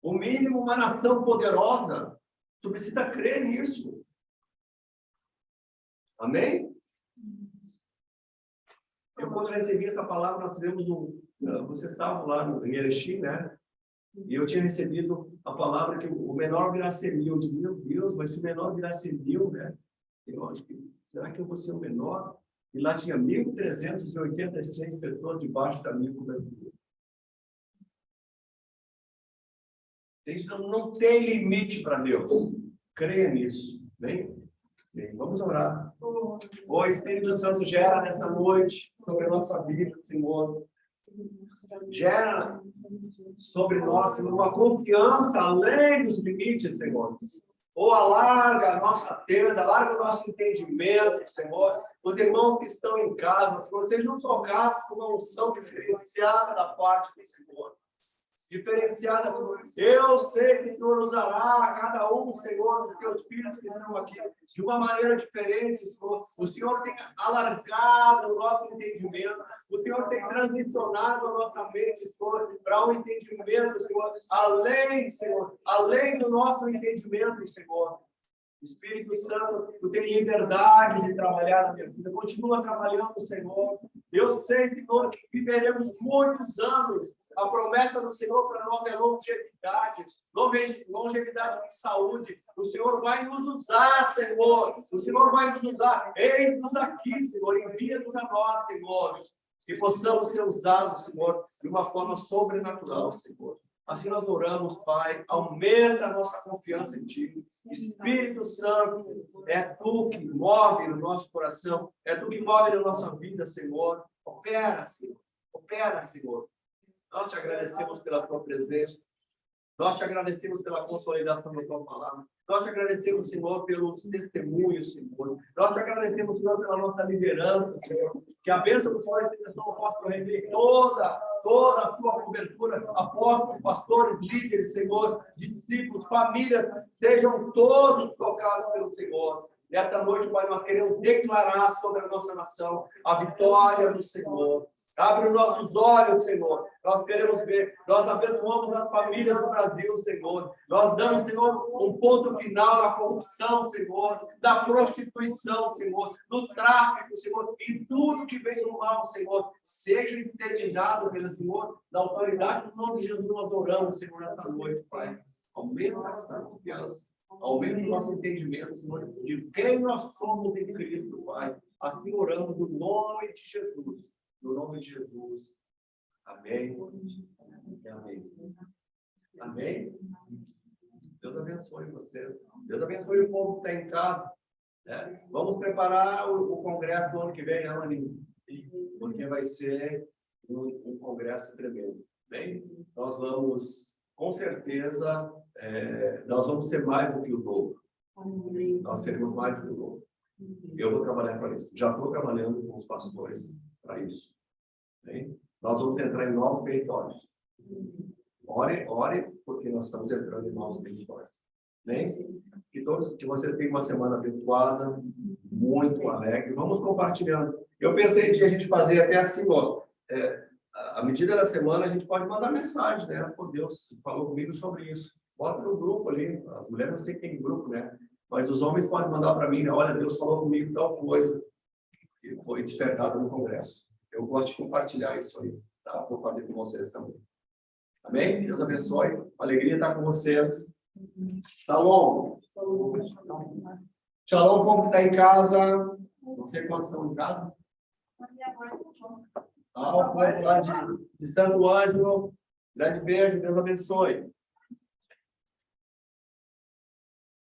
O mínimo, uma nação poderosa. Tu precisa crer nisso. Amém? Eu, quando recebi essa palavra, nós fizemos vocês estavam lá em Erechim, né? E eu tinha recebido a palavra que o menor virá ser 1000. Eu digo, meu Deus, mas se o menor virá ser 1000, né? Eu acho que, será que eu vou ser o menor? E lá tinha 1.386 pessoas debaixo da minha cobertura. Não tem limite para Deus. Creia nisso. Bem, vamos orar. O Espírito Santo gera nessa noite sobre a nossa vida, Senhor. Gera sobre nós, Senhor, uma confiança além dos limites, Senhor. Ou alarga a nossa tenda, alarga o nosso entendimento, Senhor. Os irmãos que estão em casa, Senhor, sejam tocados com uma unção diferenciada da parte do Senhor. Diferenciada, Senhor. Eu sei que o Senhor usará cada um, Senhor, dos teus filhos que estão aqui de uma maneira diferente, Senhor. O Senhor tem alargado o nosso entendimento. O Senhor tem transicionado a nossa mente, Senhor, para um entendimento, Senhor, além, Senhor, além do nosso entendimento, Senhor. Espírito Santo, tu tem liberdade de trabalhar na minha vida. Continua trabalhando, Senhor. Eu sei, Senhor, que viveremos muitos anos. A promessa do Senhor para nós é longevidade. Longevidade de saúde. O Senhor vai nos usar, Senhor. O Senhor vai nos usar. Eis-nos aqui, Senhor. Envia-nos a nós, Senhor. Que possamos ser usados, Senhor, de uma forma sobrenatural, Senhor. Assim nós oramos, Pai, aumenta a nossa confiança em Ti. Espírito Santo, é Tu que move no nosso coração, é Tu que move na nossa vida, Senhor. Opera, Senhor. Opera, Senhor. Nós te agradecemos pela Tua presença. Nós te agradecemos pela consolidação da Tua palavra. Nós te agradecemos, Senhor, pelos testemunhos, Senhor. Nós te agradecemos, Senhor, pela nossa liderança, Senhor. Que a bênção do Senhor e a possa receber toda a sua cobertura, apóstolos, pastores, líderes, Senhor, discípulos, famílias, sejam todos tocados pelo Senhor. Nesta noite, Pai, nós queremos declarar sobre a nossa nação a vitória do Senhor. Abre os nossos olhos, Senhor. Nós queremos ver. Nós abençoamos as famílias do Brasil, Senhor. Nós damos, Senhor, um ponto final na corrupção, Senhor, da prostituição, Senhor, do tráfico, Senhor, e tudo que vem do mal, Senhor, seja exterminado pelo Senhor, da autoridade do nome de Jesus. Nós oramos, Senhor, nesta noite, Pai. Aumenta a nossa confiança. Aumenta o nosso entendimento, Senhor, de quem nós somos em Cristo, Pai. Assim oramos no nome de Jesus. No nome de Jesus. Amém. Amém. Amém. Deus abençoe vocês. Deus abençoe o povo que está em casa. Né? Vamos preparar o congresso do ano que vem, né, Maninho? Porque vai ser um congresso tremendo. Bem, nós vamos, com certeza, nós vamos ser mais do que o dobro. Nós seremos mais do que o dobro. Eu vou trabalhar para isso. Já estou trabalhando com os pastores para isso. Bem, nós vamos entrar em novos territórios. Ore, porque nós estamos entrando em novos territórios. Bem, que você tenha uma semana abençoada, muito alegre. Vamos compartilhando. Eu pensei de a gente fazer até assim, ó, à medida da semana, a gente pode mandar mensagem, né? Pô, Deus falou comigo sobre isso. Bota no grupo ali. As mulheres não sei que tem grupo, né? Mas os homens podem mandar para mim, né? Olha, Deus falou comigo tal coisa. E foi despertado no congresso. Eu gosto de compartilhar isso aí, tá? Vou fazer com vocês também. Amém? Deus abençoe. Alegria estar com vocês. Shalom. Shalom, povo que está em casa. Não sei quantos estão em casa. O povo lá de Santo Ângelo. Grande beijo. Deus abençoe.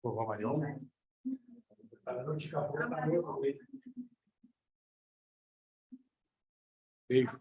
Vovó Marion? Beijo.